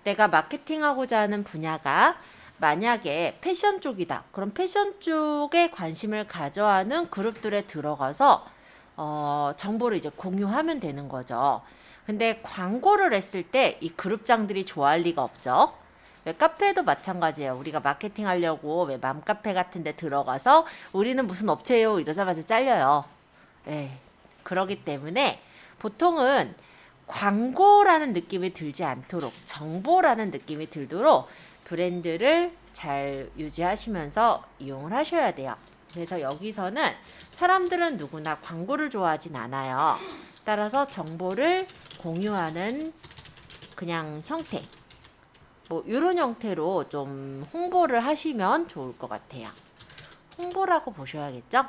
내가 마케팅하고자 하는 분야가 만약에 패션 쪽이다. 그럼 패션 쪽에 관심을 가져하는 그룹들에 들어가서 정보를 이제 공유하면 되는 거죠. 근데 광고를 했을 때 이 그룹장들이 좋아할 리가 없죠. 왜 카페도 마찬가지예요. 우리가 마케팅 하려고 왜 맘카페 같은 데 들어가서 우리는 무슨 업체예요 이러자마자 잘려요. 예. 그러기 때문에 보통은 광고라는 느낌이 들지 않도록 정보라는 느낌이 들도록 브랜드를 잘 유지하시면서 이용을 하셔야 돼요. 그래서 여기서는 사람들은 누구나 광고를 좋아하진 않아요. 따라서 정보를 공유하는 그냥 형태, 뭐 이런 형태로 좀 홍보를 하시면 좋을 것 같아요. 홍보라고 보셔야겠죠?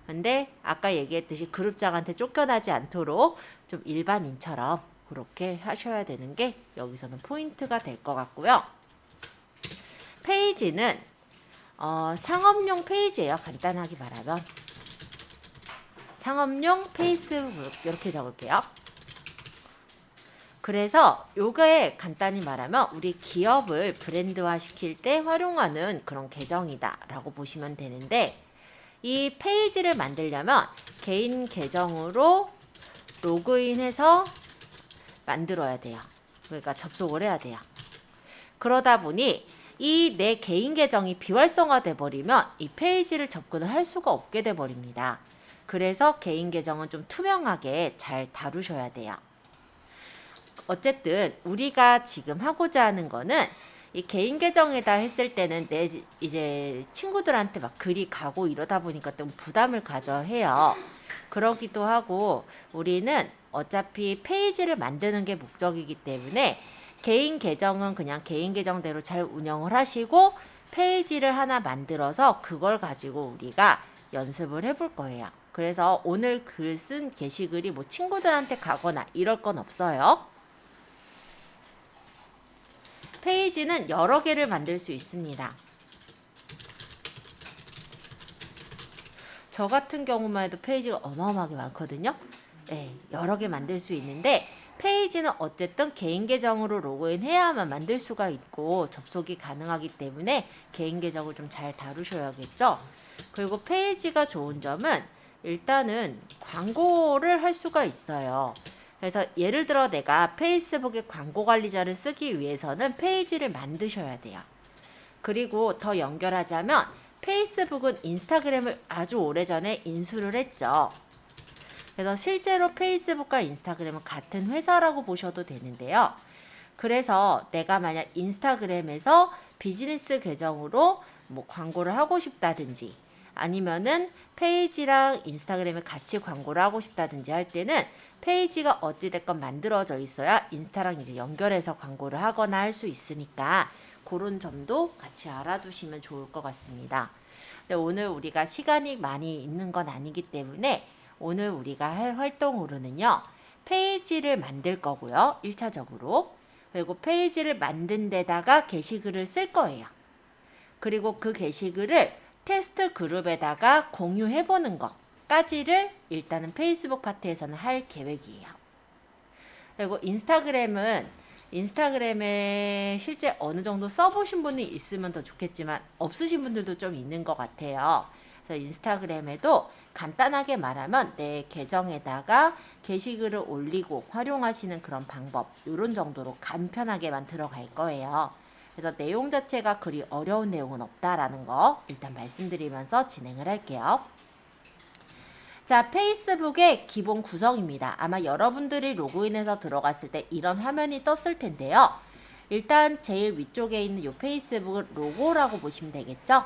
근데 아까 얘기했듯이 그룹장한테 쫓겨나지 않도록 좀 일반인처럼 그렇게 하셔야 되는 게 여기서는 포인트가 될 것 같고요. 페이지는 상업용 페이지예요. 간단하게 말하면 상업용 페이스북 이렇게 적을게요. 그래서 요게 간단히 말하면 우리 기업을 브랜드화 시킬 때 활용하는 그런 계정이다 라고 보시면 되는데, 이 페이지를 만들려면 개인 계정으로 로그인해서 만들어야 돼요. 그러니까 접속을 해야 돼요. 그러다 보니 이 내 개인 계정이 비활성화돼 버리면 이 페이지를 접근을 할 수가 없게 돼 버립니다. 그래서 개인 계정은 좀 투명하게 잘 다루셔야 돼요. 어쨌든 우리가 지금 하고자 하는 거는 이 개인 계정에다 했을 때는 내 이제 친구들한테 막 글이 가고 이러다 보니까 좀 부담을 가져 해요. 그러기도 하고 우리는 어차피 페이지를 만드는 게 목적이기 때문에 개인 계정은 그냥 개인 계정대로 잘 운영을 하시고 페이지를 하나 만들어서 그걸 가지고 우리가 연습을 해볼 거예요. 그래서 오늘 글 쓴 게시글이 뭐 친구들한테 가거나 이럴 건 없어요. 페이지는 여러 개를 만들 수 있습니다. 저 같은 경우만 해도 페이지가 어마어마하게 많거든요. 네, 여러 개 만들 수 있는데 페이지는 어쨌든 개인 계정으로 로그인해야만 만들 수가 있고 접속이 가능하기 때문에 개인 계정을 좀 잘 다루셔야겠죠. 그리고 페이지가 좋은 점은 일단은 광고를 할 수가 있어요. 그래서 예를 들어 내가 페이스북에 광고 관리자를 쓰기 위해서는 페이지를 만드셔야 돼요. 그리고 더 연결하자면 페이스북은 인스타그램을 아주 오래전에 인수를 했죠. 그래서 실제로 페이스북과 인스타그램은 같은 회사라고 보셔도 되는데요. 그래서 내가 만약 인스타그램에서 비즈니스 계정으로 뭐 광고를 하고 싶다든지 아니면은 페이지랑 인스타그램에 같이 광고를 하고 싶다든지 할 때는 페이지가 어찌됐건 만들어져 있어야 인스타랑 이제 연결해서 광고를 하거나 할 수 있으니까 그런 점도 같이 알아두시면 좋을 것 같습니다. 근데 오늘 우리가 시간이 많이 있는 건 아니기 때문에 오늘 우리가 할 활동으로는요. 페이지를 만들 거고요. 1차적으로. 그리고 페이지를 만든 데다가 게시글을 쓸 거예요. 그리고 그 게시글을 테스트 그룹에다가 공유해보는 것까지를 일단은 페이스북 파트에서는 할 계획이에요. 그리고 인스타그램에 실제 어느 정도 써보신 분이 있으면 더 좋겠지만 없으신 분들도 좀 있는 것 같아요. 그래서 인스타그램에도 간단하게 말하면 내 계정에다가 게시글을 올리고 활용하시는 그런 방법, 이런 정도로 간편하게만 들어갈 거예요. 그래서 내용 자체가 그리 어려운 내용은 없다라는 거 일단 말씀드리면서 진행을 할게요. 자, 페이스북의 기본 구성입니다. 아마 여러분들이 로그인해서 들어갔을 때 이런 화면이 떴을 텐데요. 일단 제일 위쪽에 있는 이 페이스북은 로고라고 보시면 되겠죠.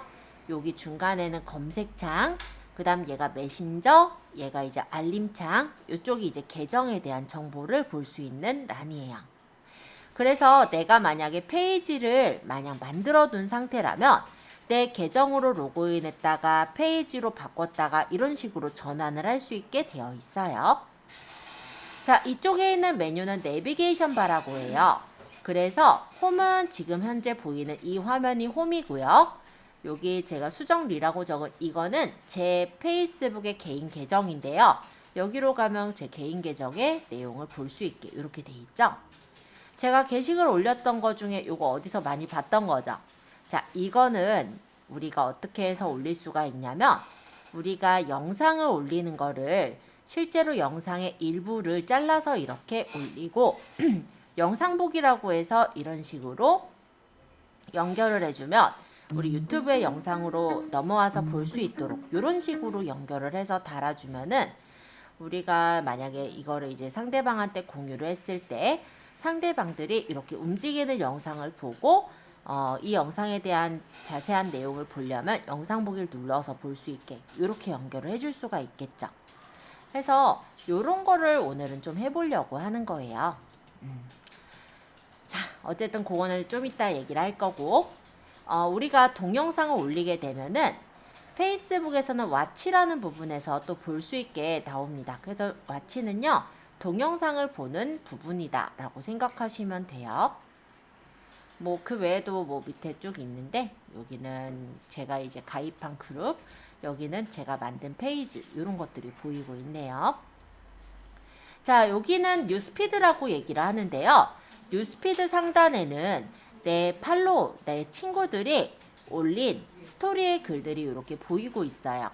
여기 중간에는 검색창, 그 다음 얘가 메신저, 얘가 이제 알림창, 이쪽이 이제 계정에 대한 정보를 볼 수 있는 란이에요. 그래서 내가 만약에 페이지를 만약 만들어 둔 상태라면 내 계정으로 로그인했다가 페이지로 바꿨다가 이런 식으로 전환을 할 수 있게 되어 있어요. 자, 이쪽에 있는 메뉴는 내비게이션 바라고 해요. 그래서 홈은 지금 현재 보이는 이 화면이 홈이고요. 여기 제가 수정리라고 적은 이거는 제 페이스북의 개인 계정인데요. 여기로 가면 제 개인 계정의 내용을 볼 수 있게 이렇게 돼 있죠. 제가 게시글 올렸던 거 중에 요거 어디서 많이 봤던 거죠. 자, 이거는 우리가 어떻게 해서 올릴 수가 있냐면 우리가 영상을 올리는 거를 실제로 영상의 일부를 잘라서 이렇게 올리고 영상 보기라고 해서 이런 식으로 연결을 해주면 우리 유튜브의 영상으로 넘어와서 볼 수 있도록 이런 식으로 연결을 해서 달아주면은 우리가 만약에 이거를 이제 상대방한테 공유를 했을 때 상대방들이 이렇게 움직이는 영상을 보고 이 영상에 대한 자세한 내용을 보려면 영상 보기를 눌러서 볼 수 있게 이렇게 연결을 해줄 수가 있겠죠. 그래서 이런 거를 오늘은 좀 해보려고 하는 거예요. 자, 어쨌든 그거는 좀 이따 얘기를 할 거고 우리가 동영상을 올리게 되면은 페이스북에서는 왓치라는 부분에서 또 볼 수 있게 나옵니다. 그래서 왓치는요, 동영상을 보는 부분이다 라고 생각하시면 돼요. 뭐 그 외에도 뭐 밑에 쭉 있는데 여기는 제가 이제 가입한 그룹, 여기는 제가 만든 페이지 이런 것들이 보이고 있네요. 자, 여기는 뉴스피드라고 얘기를 하는데요. 뉴스피드 상단에는 내 팔로우, 내 친구들이 올린 스토리의 글들이 이렇게 보이고 있어요.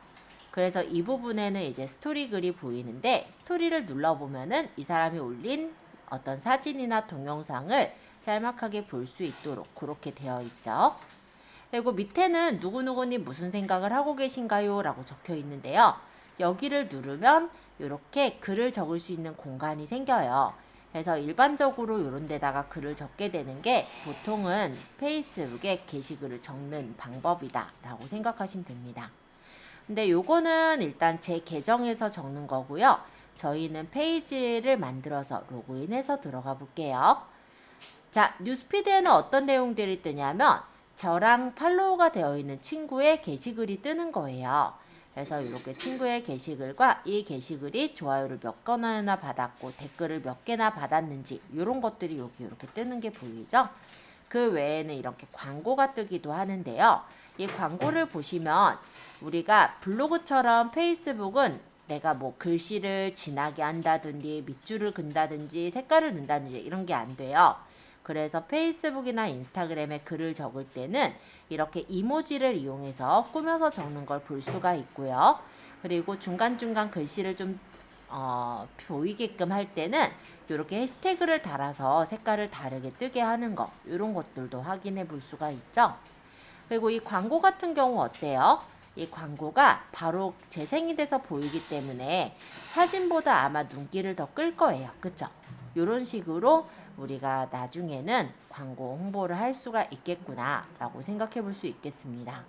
그래서 이 부분에는 이제 스토리 글이 보이는데 스토리를 눌러보면은 이 사람이 올린 어떤 사진이나 동영상을 짤막하게 볼 수 있도록 그렇게 되어 있죠. 그리고 밑에는 누구누구님 무슨 생각을 하고 계신가요? 라고 적혀 있는데요. 여기를 누르면 이렇게 글을 적을 수 있는 공간이 생겨요. 그래서 일반적으로 이런 데다가 글을 적게 되는 게 보통은 페이스북에 게시글을 적는 방법이다 라고 생각하시면 됩니다. 근데 요거는 일단 제 계정에서 적는 거고요. 저희는 페이지를 만들어서 로그인해서 들어가 볼게요. 자, 뉴스피드에는 어떤 내용들이 뜨냐면 저랑 팔로우가 되어 있는 친구의 게시글이 뜨는 거예요. 그래서 이렇게 친구의 게시글과 이 게시글이 좋아요를 몇 건이나 받았고 댓글을 몇 개나 받았는지 이런 것들이 여기 이렇게 뜨는 게 보이죠? 그 외에는 이렇게 광고가 뜨기도 하는데요. 이 광고를 보시면 우리가 블로그처럼 페이스북은 내가 뭐 글씨를 진하게 한다든지 밑줄을 그다든지 색깔을 넣는다든지 이런 게 안 돼요. 그래서 페이스북이나 인스타그램에 글을 적을 때는 이렇게 이모지를 이용해서 꾸며서 적는 걸 볼 수가 있고요. 그리고 중간중간 글씨를 좀 보이게끔 할 때는 이렇게 해시태그를 달아서 색깔을 다르게 뜨게 하는 거 이런 것들도 확인해 볼 수가 있죠. 그리고 이 광고 같은 경우 어때요? 이 광고가 바로 재생이 돼서 보이기 때문에 사진보다 아마 눈길을 더 끌 거예요. 그쵸? 이런 식으로 우리가 나중에는 광고 홍보를 할 수가 있겠구나 라고 생각해 볼 수 있겠습니다.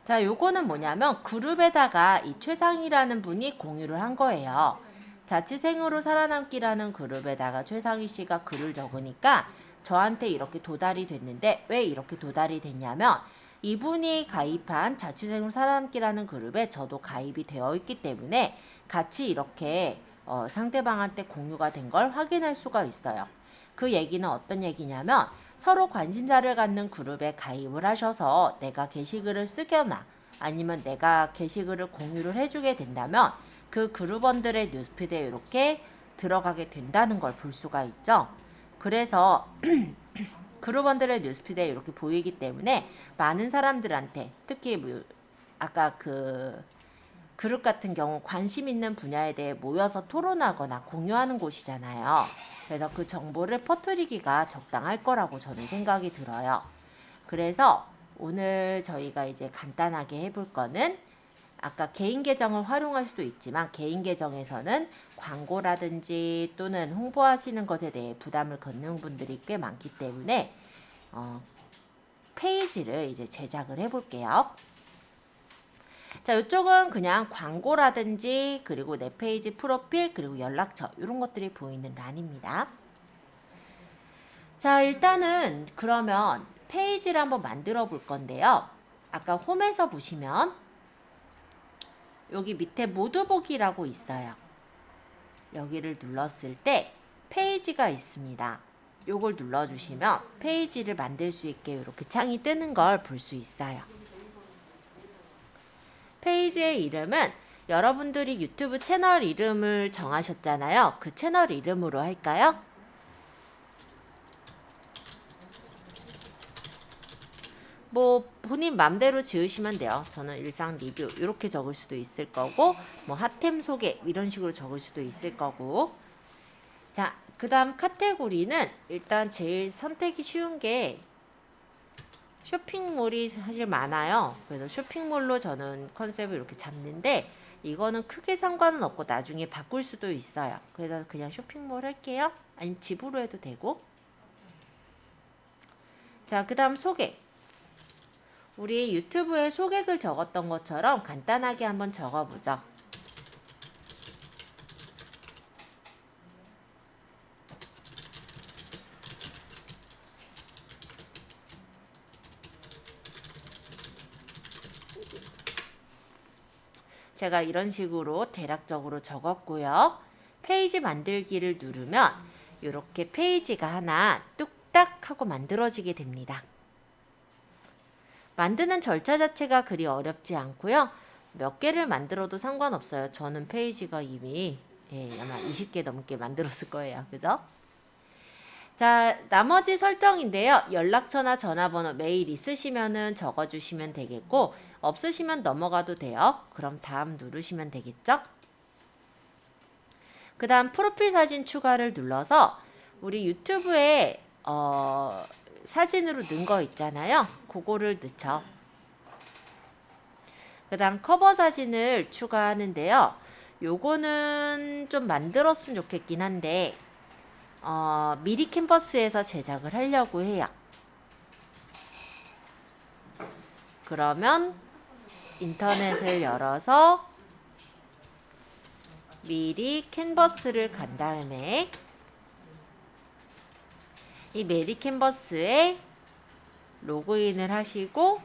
자, 요거는 뭐냐면 그룹에다가 이 최상희라는 분이 공유를 한 거예요. 자취생으로 살아남기라는 그룹에다가 최상희 씨가 글을 적으니까 저한테 이렇게 도달이 됐는데 왜 이렇게 도달이 됐냐면 이분이 가입한 자취생으로 살아남기라는 그룹에 저도 가입이 되어 있기 때문에 같이 이렇게 상대방한테 공유가 된 걸 확인할 수가 있어요. 그 얘기는 어떤 얘기냐면 서로 관심사를 갖는 그룹에 가입을 하셔서 내가 게시글을 쓰거나 아니면 내가 게시글을 공유를 해주게 된다면 그 그룹원들의 뉴스피드에 이렇게 들어가게 된다는 걸 볼 수가 있죠. 그래서 그룹원들의 뉴스피드에 이렇게 보이기 때문에 많은 사람들한테 특히 뭐 아까 그 그룹 같은 경우 관심 있는 분야에 대해 모여서 토론하거나 공유하는 곳이잖아요. 그래서 그 정보를 퍼뜨리기가 적당할 거라고 저는 생각이 들어요. 그래서 오늘 저희가 이제 간단하게 해볼 거는 아까 개인 계정을 활용할 수도 있지만 개인 계정에서는 광고라든지 또는 홍보하시는 것에 대해 부담을 갖는 분들이 꽤 많기 때문에 페이지를 이제 제작을 해볼게요. 자, 이쪽은 그냥 광고라든지 그리고 내 페이지 프로필 그리고 연락처 이런 것들이 보이는 란입니다. 자, 일단은 그러면 페이지를 한번 만들어 볼 건데요. 아까 홈에서 보시면 여기 밑에 모두 보기라고 있어요. 여기를 눌렀을 때 페이지가 있습니다. 요걸 눌러주시면 페이지를 만들 수 있게 이렇게 창이 뜨는 걸 볼 수 있어요. 페이지의 이름은 여러분들이 유튜브 채널 이름을 정하셨잖아요. 그 채널 이름으로 할까요? 뭐 본인 맘대로 지으시면 돼요. 저는 일상 리뷰 이렇게 적을 수도 있을 거고, 뭐 핫템 소개 이런 식으로 적을 수도 있을 거고. 자, 그 다음 카테고리는 일단 제일 선택이 쉬운 게 쇼핑몰이 사실 많아요. 그래서 쇼핑몰로 저는 컨셉을 이렇게 잡는데, 이거는 크게 상관은 없고 나중에 바꿀 수도 있어요. 그래서 그냥 쇼핑몰 할게요. 아니면 집으로 해도 되고. 자, 그 다음 소개. 우리 유튜브에 소개글 적었던 것처럼 간단하게 한번 적어보죠. 제가 이런 식으로 대략적으로 적었고요. 페이지 만들기를 누르면 이렇게 페이지가 하나 뚝딱 하고 만들어지게 됩니다. 만드는 절차 자체가 그리 어렵지 않고요. 몇 개를 만들어도 상관없어요. 저는 페이지가 이미 아마 20개 넘게 만들었을 거예요. 그죠? 자, 나머지 설정인데요. 연락처나 전화번호, 메일 있으시면은 적어주시면 되겠고, 없으시면 넘어가도 돼요. 그럼 다음 누르시면 되겠죠? 그 다음 프로필 사진 추가를 눌러서 우리 유튜브에 사진으로 넣은 거 있잖아요. 그거를 넣죠. 그 다음 커버 사진을 추가하는데요. 요거는 좀 만들었으면 좋겠긴 한데 미리 캔버스에서 제작을 하려고 해요. 그러면 인터넷을 열어서 미리 캔버스를 간 다음에 이 미리 캔버스에 로그인을 하시고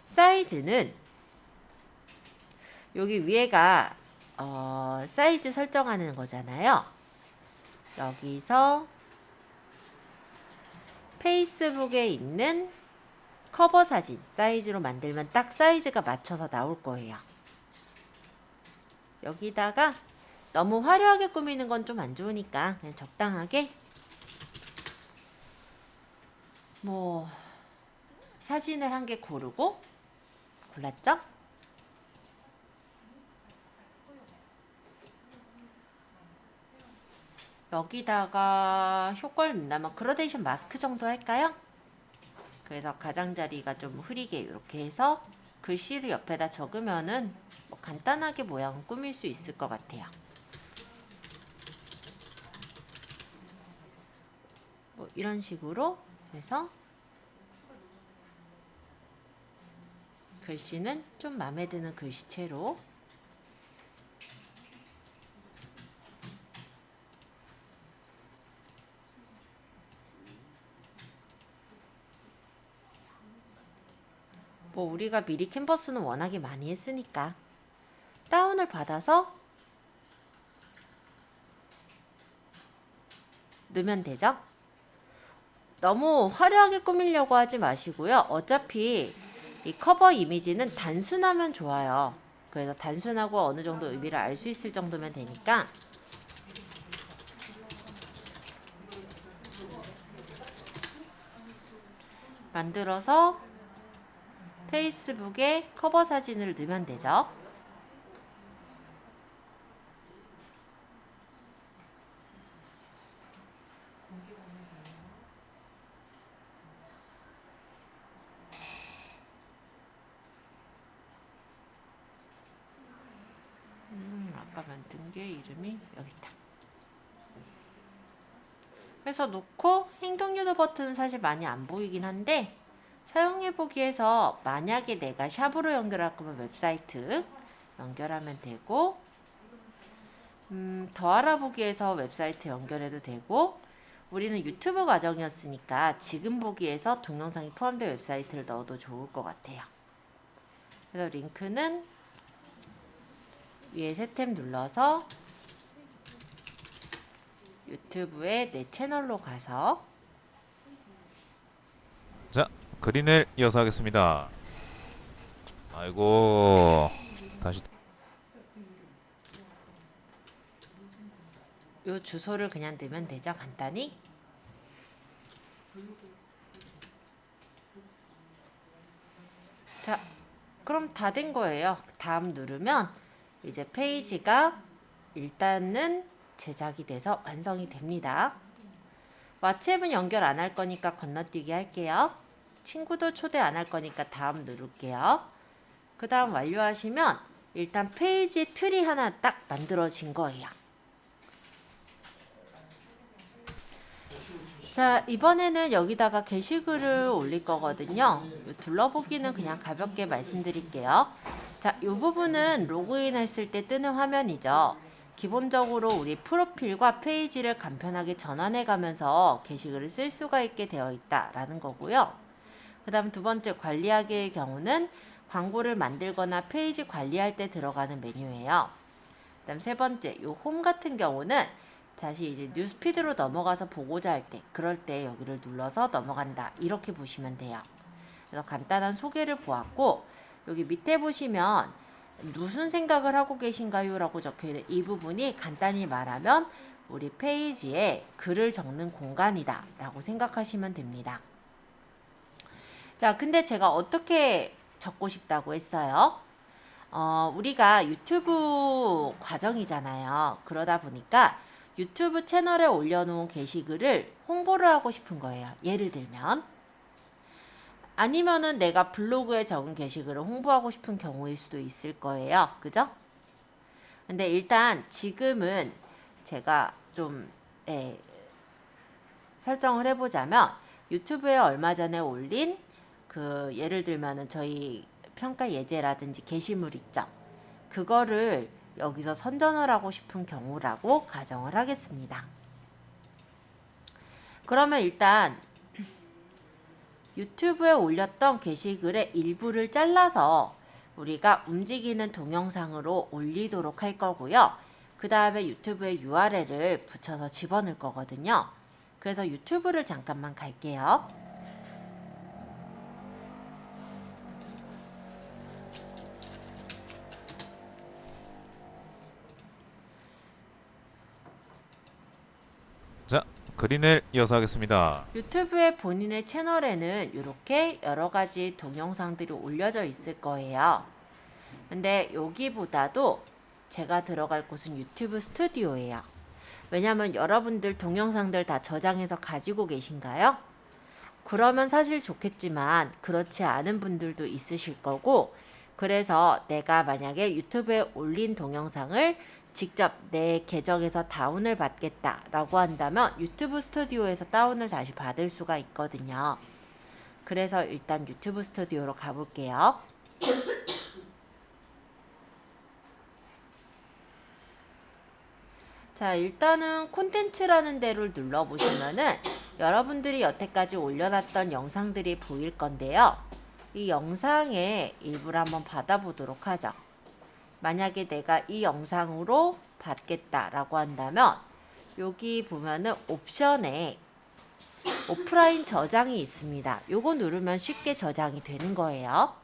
사이즈는 여기 위에가 사이즈 설정하는 거잖아요. 여기서 페이스북에 있는 커버 사진 사이즈로 만들면 딱 사이즈가 맞춰서 나올 거예요. 여기다가 너무 화려하게 꾸미는 건 좀 안 좋으니까 그냥 적당하게 뭐 사진을 한 개 고르고 골랐죠? 여기다가 효과를 낸다면 그라데이션 마스크 정도 할까요? 그래서 가장자리가 좀 흐리게 이렇게 해서 글씨를 옆에다 적으면은 뭐 간단하게 모양 꾸밀 수 있을 것 같아요. 뭐 이런 식으로 해서 글씨는 좀 마음에 드는 글씨체로 뭐 우리가 미리 캔버스는 워낙에 많이 했으니까 다운을 받아서 넣으면 되죠. 너무 화려하게 꾸미려고 하지 마시고요. 어차피 이 커버 이미지는 단순하면 좋아요. 그래서 단순하고 어느 정도 의미를 알 수 있을 정도면 되니까 만들어서 페이스북에 커버 사진을 넣으면 되죠. 아까 만든 게 이름이 여기 있다. 그래서 놓고 행동 유도 버튼은 사실 많이 안 보이긴 한데 사용해보기에서 만약에 내가 샵으로 연결할 거면 웹사이트 연결하면 되고 더 알아보기에서 웹사이트 연결해도 되고 우리는 유튜브 과정이었으니까 지금 보기에서 동영상이 포함된 웹사이트를 넣어도 좋을 것 같아요. 그래서 링크는 위에 새 탭 눌러서 유튜브에 내 채널로 가서 자, 그린을 이어서 하겠습니다. 아이고, 다시 요 주소를 그냥 넣으면 되죠. 간단히. 자, 그럼 다 된 거예요. 다음 누르면 이제 페이지가 일단은 제작이 돼서 완성이 됩니다. 왓츠앱은 연결 안 할 거니까 건너뛰기 할게요. 친구도 초대 안 할 거니까 다음 누를게요. 그 다음 완료하시면 일단 페이지 틀이 하나 딱 만들어진 거예요. 자, 이번에는 여기다가 게시글을 올릴 거거든요. 둘러보기는 그냥 가볍게 말씀드릴게요. 자, 이 부분은 로그인 했을 때 뜨는 화면이죠. 기본적으로 우리 프로필과 페이지를 간편하게 전환해 가면서 게시글을 쓸 수가 있게 되어 있다라는 거고요. 그 다음 두 번째 관리하기의 경우는 광고를 만들거나 페이지 관리할 때 들어가는 메뉴예요. 그 다음 세 번째, 요 홈 같은 경우는 다시 이제 뉴스피드로 넘어가서 보고자 할 때, 그럴 때 여기를 눌러서 넘어간다. 이렇게 보시면 돼요. 그래서 간단한 소개를 보았고, 여기 밑에 보시면 무슨 생각을 하고 계신가요? 라고 적혀있는 이 부분이 간단히 말하면 우리 페이지에 글을 적는 공간이다 라고 생각하시면 됩니다. 자, 근데 제가 어떻게 적고 싶다고 했어요? 우리가 유튜브 과정이잖아요. 그러다 보니까 유튜브 채널에 올려놓은 게시글을 홍보를 하고 싶은 거예요. 예를 들면 아니면은 내가 블로그에 적은 게시글을 홍보하고 싶은 경우일 수도 있을 거예요. 그죠? 근데 일단 지금은 제가 좀 설정을 해보자면 유튜브에 얼마 전에 올린 그 예를 들면은 저희 평가 예제라든지 게시물 있죠. 그거를 여기서 선전을 하고 싶은 경우라고 가정을 하겠습니다. 그러면 일단 유튜브에 올렸던 게시글의 일부를 잘라서 우리가 움직이는 동영상으로 올리도록 할 거고요. 그 다음에 유튜브에 URL을 붙여서 집어넣을 거거든요. 그래서 유튜브를 잠깐만 갈게요. 자, 그린을 이어서 하겠습니다. 유튜브의 본인의 채널에는 이렇게 여러 가지 동영상들이 올려져 있을 거예요. 근데 여기보다도 제가 들어갈 곳은 유튜브 스튜디오예요. 왜냐면 여러분들 동영상들 다 저장해서 가지고 계신가요? 그러면 사실 좋겠지만 그렇지 않은 분들도 있으실 거고, 그래서 내가 만약에 유튜브에 올린 동영상을 직접 내 계정에서 다운을 받겠다라고 한다면 유튜브 스튜디오에서 다운을 다시 받을 수가 있거든요. 그래서 일단 유튜브 스튜디오로 가볼게요. 자, 일단은 콘텐츠라는 데를 눌러보시면은 여러분들이 여태까지 올려놨던 영상들이 보일 건데요. 이 영상의 일부를 한번 받아보도록 하죠. 만약에 내가 이 영상으로 받겠다라고 한다면 여기 보면은 옵션에 오프라인 저장이 있습니다. 요거 누르면 쉽게 저장이 되는 거예요.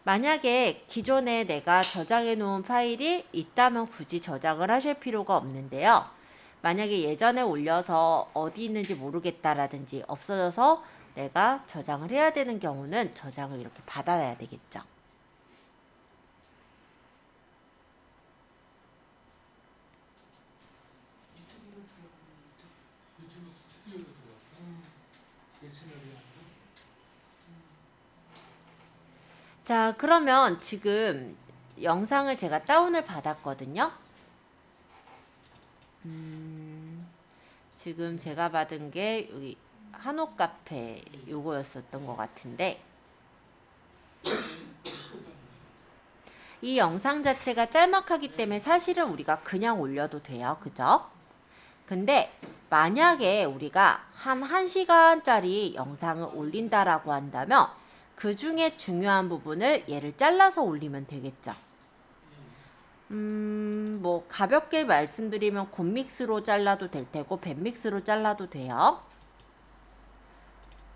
만약에 기존에 내가 저장해 놓은 파일이 있다면 굳이 저장을 하실 필요가 없는데요. 만약에 예전에 올려서 어디 있는지 모르겠다라든지 없어져서 내가 저장을 해야 되는 경우는 저장을 이렇게 받아야 되겠죠. 자, 그러면 지금 영상을 제가 다운을 받았거든요. 지금 제가 받은 게 여기 한옥 카페 요거였었던 것 같은데, 이 영상 자체가 짤막하기 때문에 사실은 우리가 그냥 올려도 돼요. 그죠? 근데 만약에 우리가 한 1시간짜리 영상을 올린다라고 한다면 그 중에 중요한 부분을 얘를 잘라서 올리면 되겠죠. 뭐 가볍게 말씀드리면 곰믹스로 잘라도 될 테고 밴믹스로 잘라도 돼요.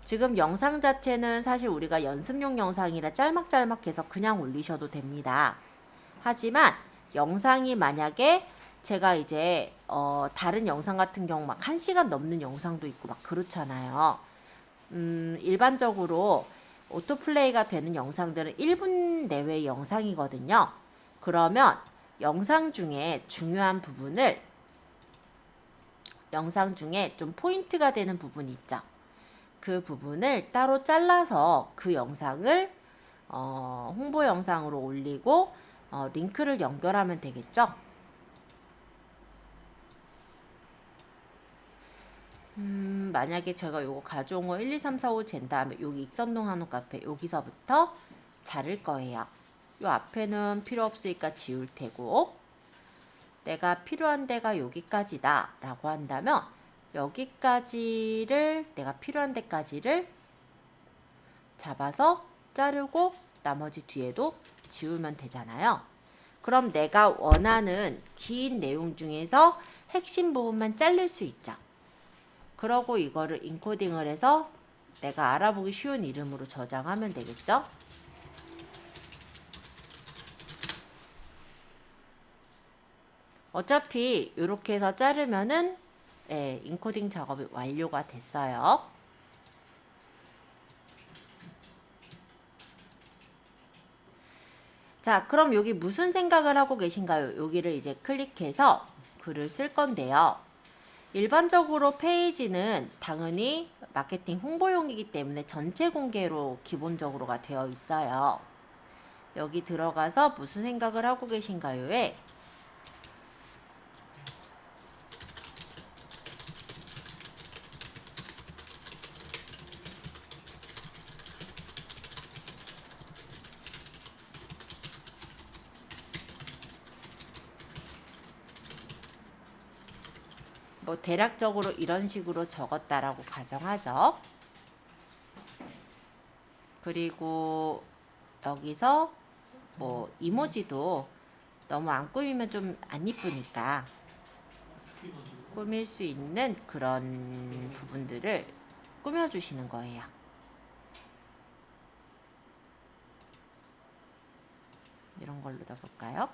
지금 영상 자체는 사실 우리가 연습용 영상이라 짤막짤막해서 그냥 올리셔도 됩니다. 하지만 영상이 만약에 제가 이제 다른 영상 같은 경우 막 1시간 넘는 영상도 있고 막 그렇잖아요. 일반적으로 오토플레이가 되는 영상들은 1분 내외의 영상이거든요. 그러면 영상 중에 중요한 부분을, 영상 중에 좀 포인트가 되는 부분이 있죠. 그 부분을 따로 잘라서 그 영상을 홍보 영상으로 올리고 링크를 연결하면 되겠죠. 만약에 제가 요거 가져온 거 1, 2, 3, 4, 5 잰 다음에 여기 익선동 한옥 카페 여기서부터 자를 거예요. 요 앞에는 필요 없으니까 지울 테고, 내가 필요한 데가 여기까지다 라고 한다면 여기까지를, 내가 필요한 데까지를 잡아서 자르고 나머지 뒤에도 지우면 되잖아요. 그럼 내가 원하는 긴 내용 중에서 핵심 부분만 자를 수 있죠. 그러고 이거를 인코딩을 해서 내가 알아보기 쉬운 이름으로 저장하면 되겠죠. 어차피 이렇게 해서 자르면은 인코딩 작업이 완료가 됐어요. 자, 그럼 여기 무슨 생각을 하고 계신가요? 여기를 이제 클릭해서 글을 쓸 건데요. 일반적으로 페이지는 당연히 마케팅 홍보용이기 때문에 전체 공개로 기본적으로가 되어 있어요. 여기 들어가서 무슨 생각을 하고 계신가요에 뭐 대략적으로 이런 식으로 적었다라고 가정하죠. 그리고 여기서 뭐 이모지도 너무 안 꾸미면 좀 안 이쁘니까 꾸밀 수 있는 그런 부분들을 꾸며주시는 거예요. 이런 걸로 넣어볼까요?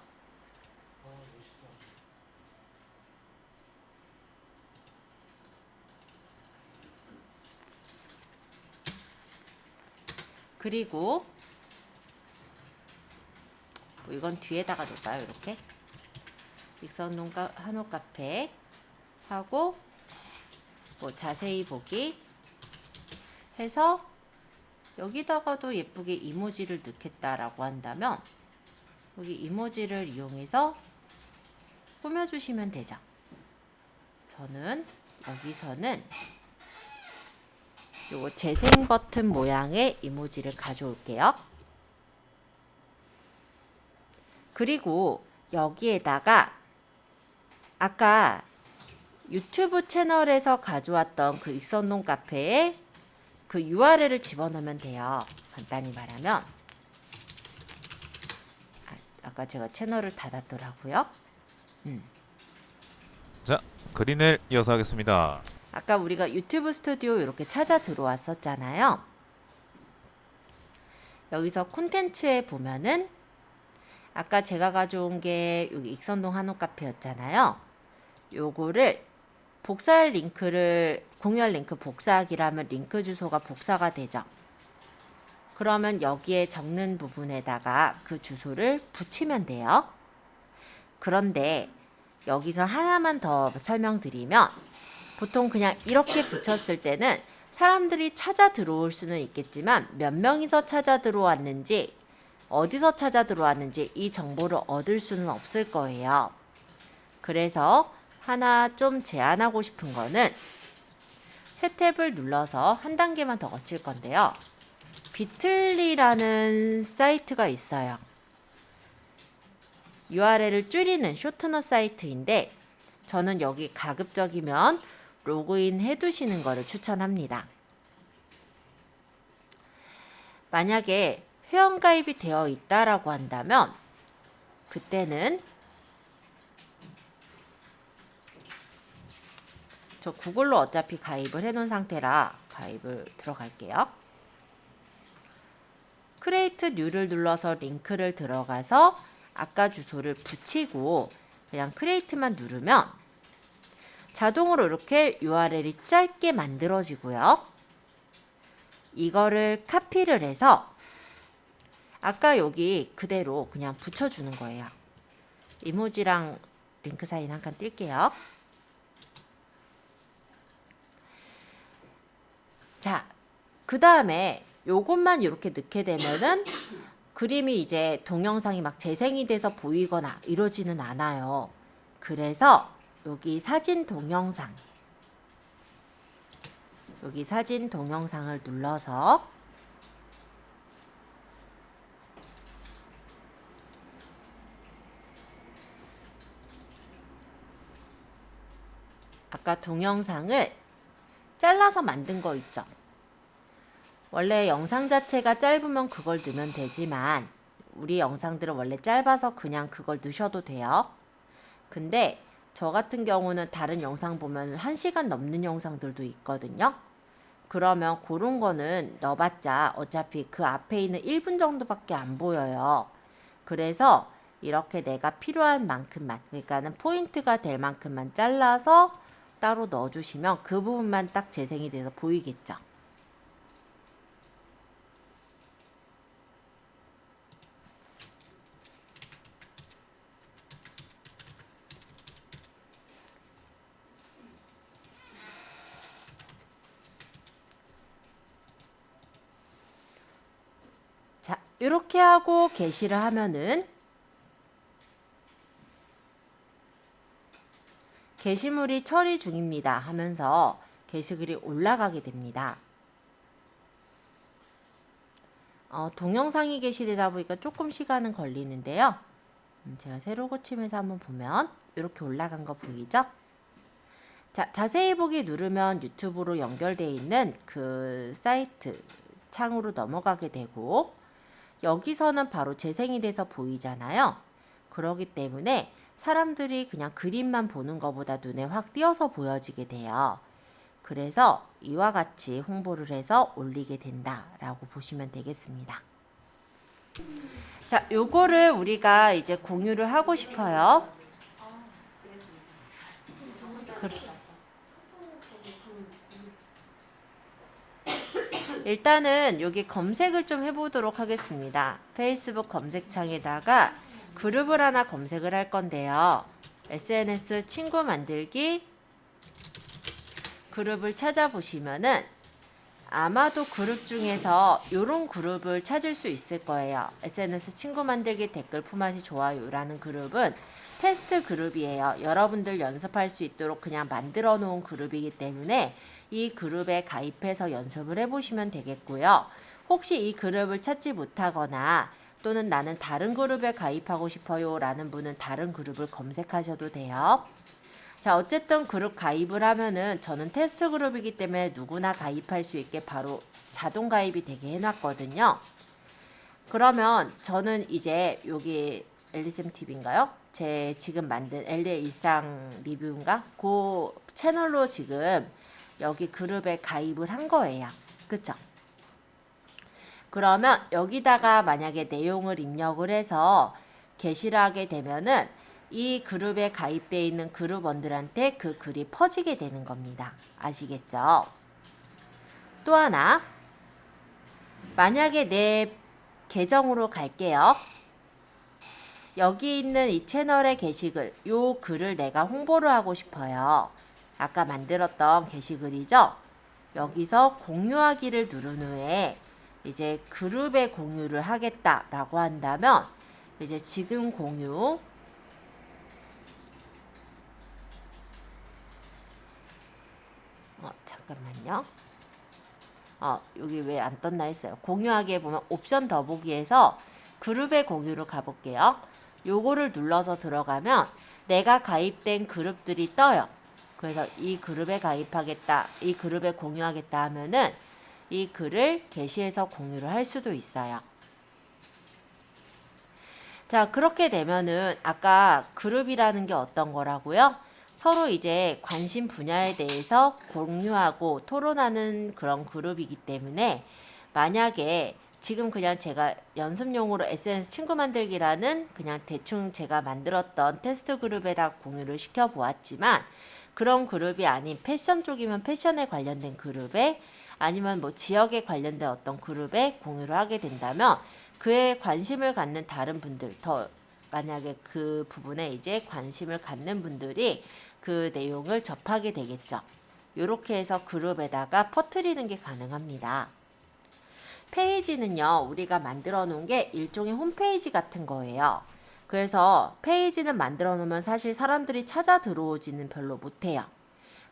그리고 뭐 이건 뒤에다가 놓을까요? 이렇게 익선동 한옥 카페 하고 뭐 자세히 보기 해서 여기다가도 예쁘게 이모지를 넣겠다라고 한다면 여기 이모지를 이용해서 꾸며주시면 되죠. 저는 여기서는 요거 재생 버튼 모양의 이모지를 가져올게요. 그리고 여기에다가 아까 유튜브 채널에서 가져왔던 그 익선동 카페에 그 URL을 집어넣으면 돼요. 간단히 말하면 아까 제가 채널을 닫았더라고요. 자, 그린을 이어서 하겠습니다. 아까 우리가 유튜브 스튜디오 이렇게 찾아 들어왔었잖아요. 여기서 콘텐츠에 보면은 아까 제가 가져온 게 여기 익선동 한옥 카페였잖아요. 요거를 복사할 링크를, 공유할 링크 복사하기라면 링크 주소가 복사가 되죠. 그러면 여기에 적는 부분에다가 그 주소를 붙이면 돼요. 그런데 여기서 하나만 더 설명드리면 보통 그냥 이렇게 붙였을 때는 사람들이 찾아 들어올 수는 있겠지만 몇 명이서 찾아 들어왔는지 어디서 찾아 들어왔는지 이 정보를 얻을 수는 없을 거예요. 그래서 하나 좀 제안하고 싶은 거는 새 탭을 눌러서 한 단계만 더 거칠 건데요. 비틀리라는 사이트가 있어요. URL을 줄이는 쇼트너 사이트인데 저는 여기 가급적이면 로그인 해두시는 것을 추천합니다. 만약에 회원가입이 되어 있다라고 한다면 그때는 저 구글로 어차피 가입을 해놓은 상태라 가입을 들어갈게요. 크리에이트 뉴를 눌러서 링크를 들어가서 아까 주소를 붙이고 그냥 크리에이트만 누르면 자동으로 이렇게 URL이 짧게 만들어지고요. 이거를 카피를 해서 아까 여기 그대로 그냥 붙여주는 거예요. 이모지랑 링크 사인 한 칸 뛸게요. 자, 그 다음에 요것만 이렇게 넣게 되면은 그림이 이제 동영상이 막 재생이 돼서 보이거나 이러지는 않아요. 그래서 여기 사진 동영상, 여기 사진 동영상을 눌러서 아까 동영상을 잘라서 만든 거 있죠. 원래 영상 자체가 짧으면 그걸 넣으면 되지만 우리 영상들은 원래 짧아서 그냥 그걸 넣으셔도 돼요. 근데 저 같은 경우는 다른 영상 보면 1시간 넘는 영상들도 있거든요. 그러면 그런 거는 넣어봤자 어차피 그 앞에 있는 1분 정도밖에 안 보여요. 그래서 이렇게 내가 필요한 만큼만, 그러니까는 포인트가 될 만큼만 잘라서 따로 넣어주시면 그 부분만 딱 재생이 돼서 보이겠죠. 자, 이렇게 하고 게시를 하면은 게시물이 처리 중입니다 하면서 게시글이 올라가게 됩니다. 동영상이 게시되다 보니까 조금 시간은 걸리는데요. 제가 새로 고침해서 한번 보면 이렇게 올라간 거 보이죠? 자, 자세히 보기 누르면 유튜브로 연결되어 있는 그 사이트 창으로 넘어가게 되고 여기서는 바로 재생이 돼서 보이잖아요. 그렇기 때문에 사람들이 그냥 그림만 보는 것보다 눈에 확 띄어서 보여지게 돼요. 그래서 이와 같이 홍보를 해서 올리게 된다라고 보시면 되겠습니다. 자, 요거를 우리가 이제 공유를 하고 싶어요. 일단은 여기 검색을 좀 해보도록 하겠습니다. 페이스북 검색창에다가 그룹을 하나 검색을 할 건데요. SNS 친구 만들기 그룹을 찾아보시면은 아마도 그룹 중에서 이런 그룹을 찾을 수 있을 거예요. SNS 친구 만들기 댓글 품앗이 좋아요라는 그룹은 테스트 그룹이에요. 여러분들 연습할 수 있도록 그냥 만들어 놓은 그룹이기 때문에 이 그룹에 가입해서 연습을 해보시면 되겠고요. 혹시 이 그룹을 찾지 못하거나 또는 나는 다른 그룹에 가입하고 싶어요 라는 분은 다른 그룹을 검색하셔도 돼요. 자, 어쨌든 그룹 가입을 하면은 저는 테스트 그룹이기 때문에 누구나 가입할 수 있게 바로 자동 가입이 되게 해놨거든요. 그러면 저는 이제 여기 엘리쌤 TV인가요? 제 지금 만든 엘리의 일상 리뷰인가? 그 채널로 지금 여기 그룹에 가입을 한 거예요. 그쵸? 그러면 여기다가 만약에 내용을 입력을 해서 게시를 하게 되면은 이 그룹에 가입되어 있는 그룹원들한테 그 글이 퍼지게 되는 겁니다. 아시겠죠? 또 하나, 만약에 내 계정으로 갈게요. 여기 있는 이 채널의 게시글, 요 글을 내가 홍보를 하고 싶어요. 아까 만들었던 게시글이죠? 여기서 공유하기를 누른 후에 이제 그룹에 공유를 하겠다라고 한다면 이제 지금 공유 잠깐만요. 여기 왜 안 떴나 했어요. 공유하기에 보면 옵션 더보기에서 그룹의 공유를 가볼게요. 요거를 눌러서 들어가면 내가 가입된 그룹들이 떠요. 그래서 이 그룹에 가입하겠다, 이 그룹에 공유하겠다 하면은 이 글을 게시해서 공유를 할 수도 있어요. 자, 그렇게 되면은 아까 그룹이라는 게 어떤 거라고요? 서로 이제 관심 분야에 대해서 공유하고 토론하는 그런 그룹이기 때문에 만약에 지금 그냥 제가 연습용으로 SNS 친구 만들기라는 그냥 대충 제가 만들었던 테스트 그룹에다 공유를 시켜 보았지만 그런 그룹이 아닌 패션 쪽이면 패션에 관련된 그룹에 아니면 뭐 지역에 관련된 어떤 그룹에 공유를 하게 된다면 그에 관심을 갖는 다른 분들, 만약에 그 부분에 이제 관심을 갖는 분들이 그 내용을 접하게 되겠죠. 이렇게 해서 그룹에다가 퍼뜨리는 게 가능합니다. 페이지는요, 우리가 만들어 놓은 게 일종의 홈페이지 같은 거예요. 그래서 페이지는 만들어 놓으면 사실 사람들이 찾아 들어오지는 별로 못해요.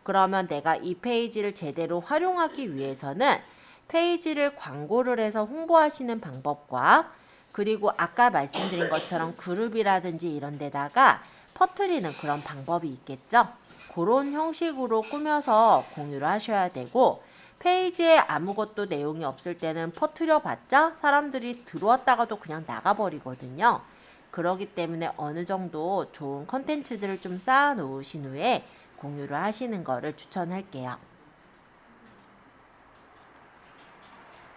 그러면 내가 이 페이지를 제대로 활용하기 위해서는 페이지를 광고를 해서 홍보하시는 방법과 그리고 아까 말씀드린 것처럼 그룹이라든지 이런 데다가 퍼뜨리는 그런 방법이 있겠죠. 그런 형식으로 꾸며서 공유를 하셔야 되고, 페이지에 아무것도 내용이 없을 때는 퍼뜨려 봤자 사람들이 들어왔다가도 그냥 나가버리거든요. 그러기 때문에 어느 정도 좋은 컨텐츠들을 좀 쌓아 놓으신 후에 공유를 하시는 거를 추천할게요.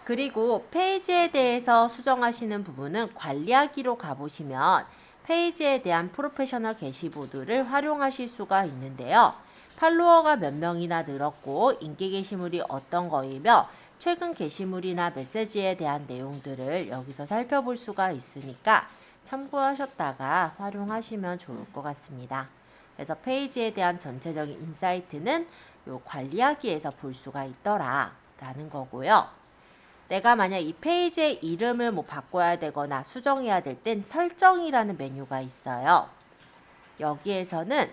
그리고 페이지에 대해서 수정하시는 부분은 관리하기로 가보시면 페이지에 대한 프로페셔널 게시보드를 활용하실 수가 있는데요. 팔로워가 몇 명이나 늘었고 인기 게시물이 어떤 거이며 최근 게시물이나 메시지에 대한 내용들을 여기서 살펴볼 수가 있으니까 참고하셨다가 활용하시면 좋을 것 같습니다. 그래서 페이지에 대한 전체적인 인사이트는 요 관리하기에서 볼 수가 있더라 라는 거고요. 내가 만약 이 페이지의 이름을 뭐 바꿔야 되거나 수정해야 될 땐 설정이라는 메뉴가 있어요. 여기에서는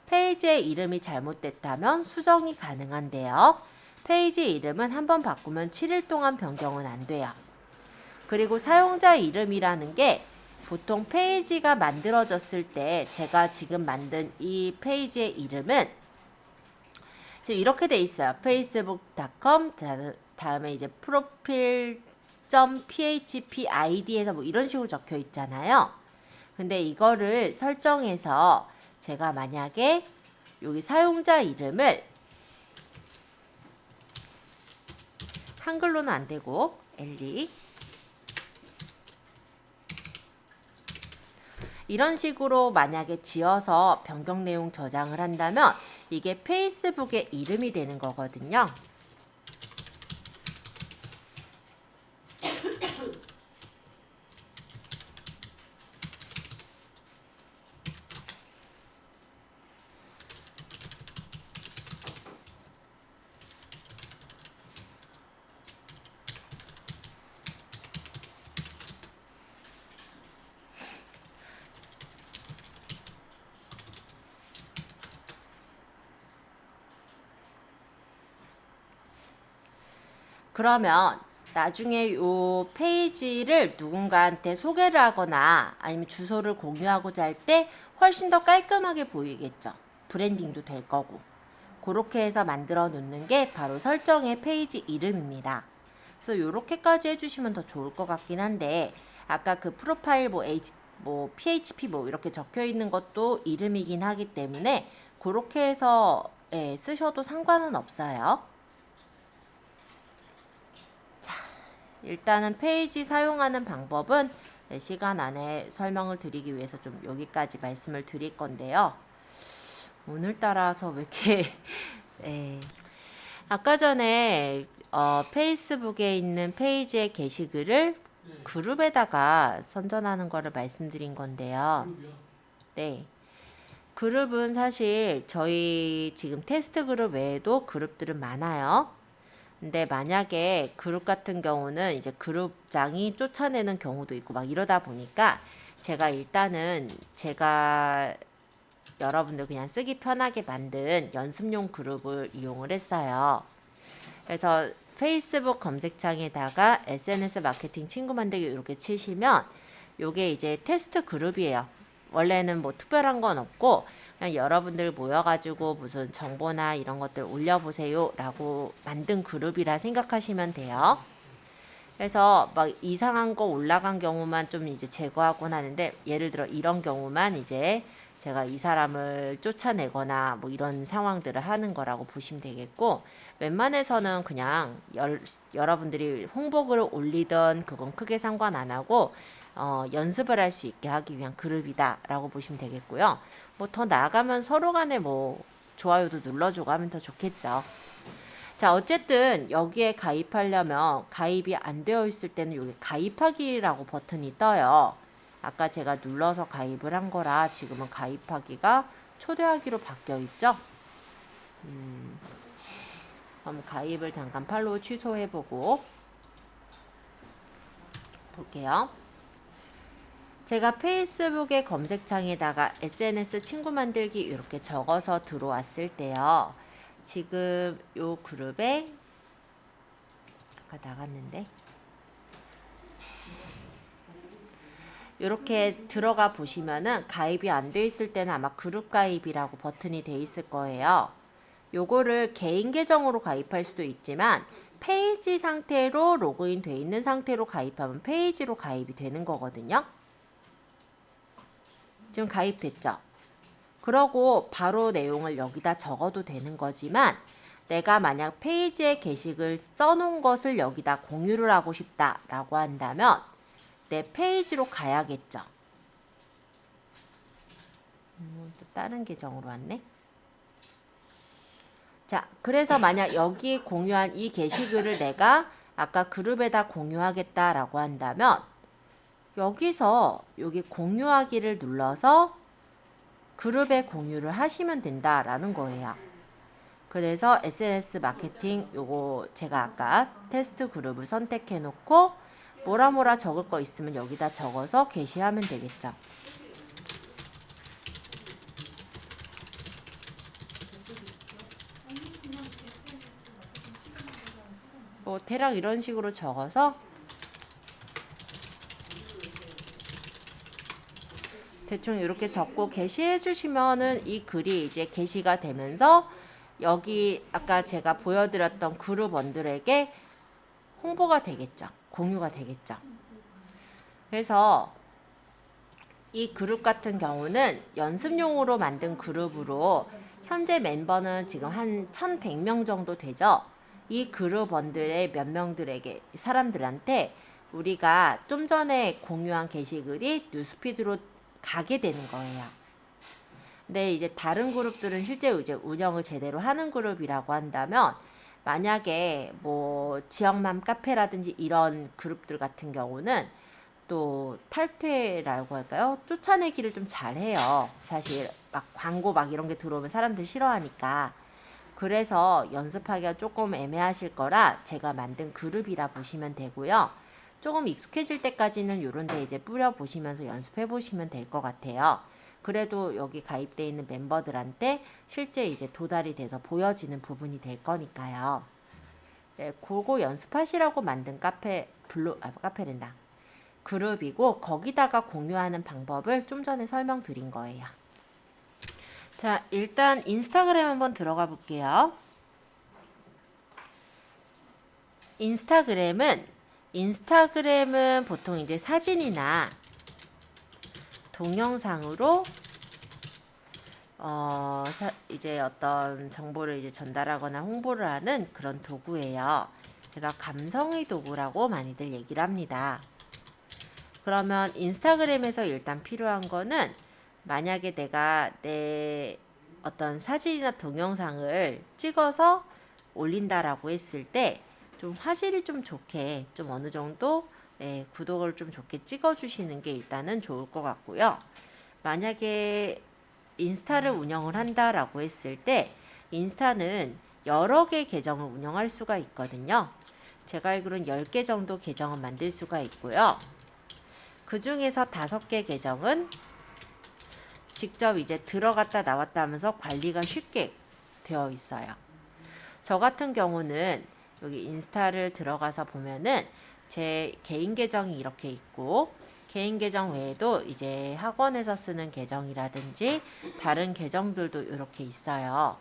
페이지의 이름이 잘못됐다면 수정이 가능한데요. 페이지 이름은 한번 바꾸면 7일 동안 변경은 안 돼요. 그리고 사용자 이름이라는 게 보통 페이지가 만들어졌을 때 제가 지금 만든 이 페이지의 이름은 지금 이렇게 돼 있어요. facebook.com 다음에 이제 profile.php id에서 뭐 이런 식으로 적혀 있잖아요. 근데 이거를 설정해서 제가 만약에 여기 사용자 이름을 한글로는 안 되고 엘리 이런 식으로 만약에 지어서 변경 내용 저장을 한다면 이게 페이스북의 이름이 되는 거거든요. 그러면 나중에 요 페이지를 누군가한테 소개를 하거나 아니면 주소를 공유하고자 할 때 훨씬 더 깔끔하게 보이겠죠. 브랜딩도 될 거고. 그렇게 해서 만들어 놓는 게 바로 설정의 페이지 이름입니다. 그래서 요렇게까지 해주시면 더 좋을 것 같긴 한데 아까 그 프로파일 뭐 PHP 뭐 이렇게 적혀 있는 것도 이름이긴 하기 때문에 그렇게 해서 쓰셔도 상관은 없어요. 일단은 페이지 사용하는 방법은 시간 안에 설명을 드리기 위해서 좀 여기까지 말씀을 드릴 건데요. 오늘따라서 왜 이렇게 아까 전에 페이스북에 있는 페이지의 게시글을 그룹에다가 선전하는 거를 말씀드린 건데요. 네. 그룹은 사실 저희 지금 테스트 그룹 외에도 그룹들은 많아요. 근데 만약에 그룹 같은 경우는 이제 그룹장이 쫓아내는 경우도 있고 막 이러다 보니까 제가 일단은 제가 여러분들 그냥 쓰기 편하게 만든 연습용 그룹을 이용을 했어요. 그래서 페이스북 검색창에다가 SNS 마케팅 친구 만들기 이렇게 치시면 요게 이제 테스트 그룹이에요. 원래는 뭐 특별한 건 없고 그냥 여러분들 모여가지고 무슨 정보나 이런 것들 올려보세요 라고 만든 그룹이라 생각하시면 돼요. 그래서 막 이상한 거 올라간 경우만 좀 이제 제거하곤 하는데 예를 들어 이런 경우만 이제 제가 이 사람을 쫓아내거나 뭐 이런 상황들을 하는 거라고 보시면 되겠고 웬만해서는 그냥 여러분들이 홍보글을 올리던 그건 크게 상관 안 하고 연습을 할 수 있게 하기 위한 그룹이다 라고 보시면 되겠고요. 뭐 더 나아가면 서로 간에 뭐 좋아요도 눌러주고 하면 더 좋겠죠. 자, 어쨌든 여기에 가입하려면 가입이 안 되어 있을 때는 여기 가입하기라고 버튼이 떠요. 아까 제가 눌러서 가입을 한 거라 지금은 가입하기가 초대하기로 바뀌어 있죠. 그럼 가입을 잠깐 팔로우 취소해보고 볼게요. 제가 페이스북의 검색창에다가 SNS 친구 만들기 이렇게 적어서 들어왔을 때요. 지금 요 그룹에 아까 나갔는데 이렇게 들어가 보시면은 가입이 안 돼 있을 때는 아마 그룹 가입이라고 버튼이 돼 있을 거예요. 요거를 개인 계정으로 가입할 수도 있지만 페이지 상태로 로그인 돼 있는 상태로 가입하면 페이지로 가입이 되는 거거든요. 지금 가입됐죠? 그러고 바로 내용을 여기다 적어도 되는 거지만 내가 만약 페이지에 게시글 써놓은 것을 여기다 공유를 하고 싶다라고 한다면 내 페이지로 가야겠죠. 또 다른 계정으로 왔네. 자, 그래서 만약 여기 공유한 이 게시글을 내가 아까 그룹에다 공유하겠다라고 한다면 여기서 여기 공유하기를 눌러서 그룹에 공유를 하시면 된다라는 거예요. 그래서 SNS 마케팅 요거 제가 아까 테스트 그룹을 선택해 놓고 뭐라 적을 거 있으면 여기다 적어서 게시하면 되겠죠. 뭐 대략 이런 식으로 적어서 대충 이렇게 적고 게시해 주시면은 이 글이 이제 게시가 되면서 여기 아까 제가 보여드렸던 그룹원들에게 홍보가 되겠죠. 공유가 되겠죠. 그래서 이 그룹 같은 경우는 연습용으로 만든 그룹으로 현재 멤버는 지금 한 1100명 정도 되죠. 이 그룹원들의 몇 명들에게 사람들한테 우리가 좀 전에 공유한 게시글이 뉴스피드로 가게 되는 거예요. 근데 이제 다른 그룹들은 실제 이제 운영을 제대로 하는 그룹이라고 한다면 만약에 뭐 지역맘 카페라든지 이런 그룹들 같은 경우는 또 탈퇴라고 할까요? 쫓아내기를 좀 잘해요. 사실 막 광고 막 이런 게 들어오면 사람들 싫어하니까. 그래서 연습하기가 조금 애매하실 거라 제가 만든 그룹이라 보시면 되고요. 조금 익숙해질 때까지는 요런 데 이제 뿌려 보시면서 연습해 보시면 될 것 같아요. 그래도 여기 가입되어 있는 멤버들한테 실제 이제 도달이 돼서 보여지는 부분이 될 거니까요. 네, 그거 연습하시라고 만든 카페랜다. 그룹이고 거기다가 공유하는 방법을 좀 전에 설명드린 거예요. 자, 일단 인스타그램 한번 들어가 볼게요. 인스타그램은 보통 이제 사진이나 동영상으로 이제 어떤 정보를 이제 전달하거나 홍보를 하는 그런 도구예요. 그래서 감성의 도구라고 많이들 얘기를 합니다. 그러면 인스타그램에서 일단 필요한 거는 만약에 내가 내 어떤 사진이나 동영상을 찍어서 올린다라고 했을 때 좀 화질이 좀 좋게 좀 어느 정도 구독을 좀 좋게 찍어주시는 게 일단은 좋을 것 같고요. 만약에 인스타를 운영을 한다라고 했을 때 인스타는 여러 개 계정을 운영할 수가 있거든요. 제가 알기로는 10개 정도 계정을 만들 수가 있고요. 그 중에서 5개 계정은 직접 이제 들어갔다 나왔다 하면서 관리가 쉽게 되어 있어요. 저 같은 경우는 여기 인스타를 들어가서 보면은 제 개인 계정이 이렇게 있고 개인 계정 외에도 이제 학원에서 쓰는 계정이라든지 다른 계정들도 이렇게 있어요.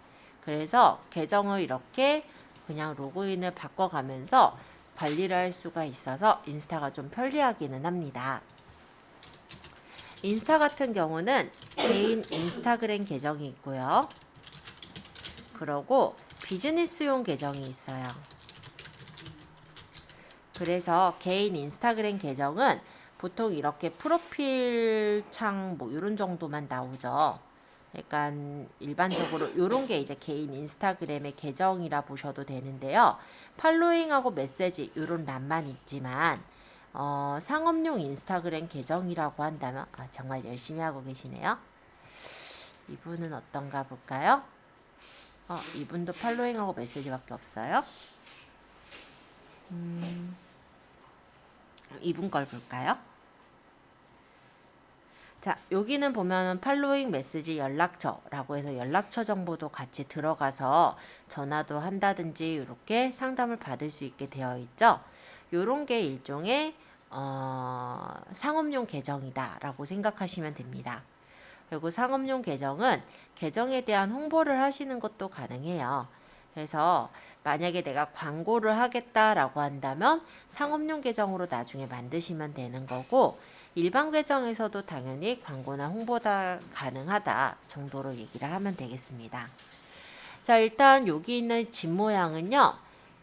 그래서 계정을 이렇게 그냥 로그인을 바꿔가면서 관리를 할 수가 있어서 인스타가 좀 편리하기는 합니다. 인스타 같은 경우는 개인 인스타그램 계정이 있고요. 그리고 비즈니스용 계정이 있어요. 그래서 개인 인스타그램 계정은 보통 이렇게 프로필 창 뭐 이런 정도만 나오죠. 약간 일반적으로 요런 게 이제 개인 인스타그램의 계정이라 보셔도 되는데요. 팔로잉하고 메시지 요런 란만 있지만 상업용 인스타그램 계정이라고 한다면 정말 열심히 하고 계시네요. 이분은 어떤가 볼까요? 이분도 팔로잉하고 메시지밖에 없어요. 이분 걸 볼까요? 자, 여기는 보면은 팔로잉 메시지 연락처라고 해서 연락처 정보도 같이 들어가서 전화도 한다든지 이렇게 상담을 받을 수 있게 되어 있죠. 요런 게 일종의 상업용 계정이다라고 생각하시면 됩니다. 그리고 상업용 계정은 계정에 대한 홍보를 하시는 것도 가능해요. 그래서 만약에 내가 광고를 하겠다라고 한다면 상업용 계정으로 나중에 만드시면 되는 거고, 일반 계정에서도 당연히 광고나 홍보가 가능하다 정도로 얘기를 하면 되겠습니다. 자, 일단 여기 있는 집 모양은요,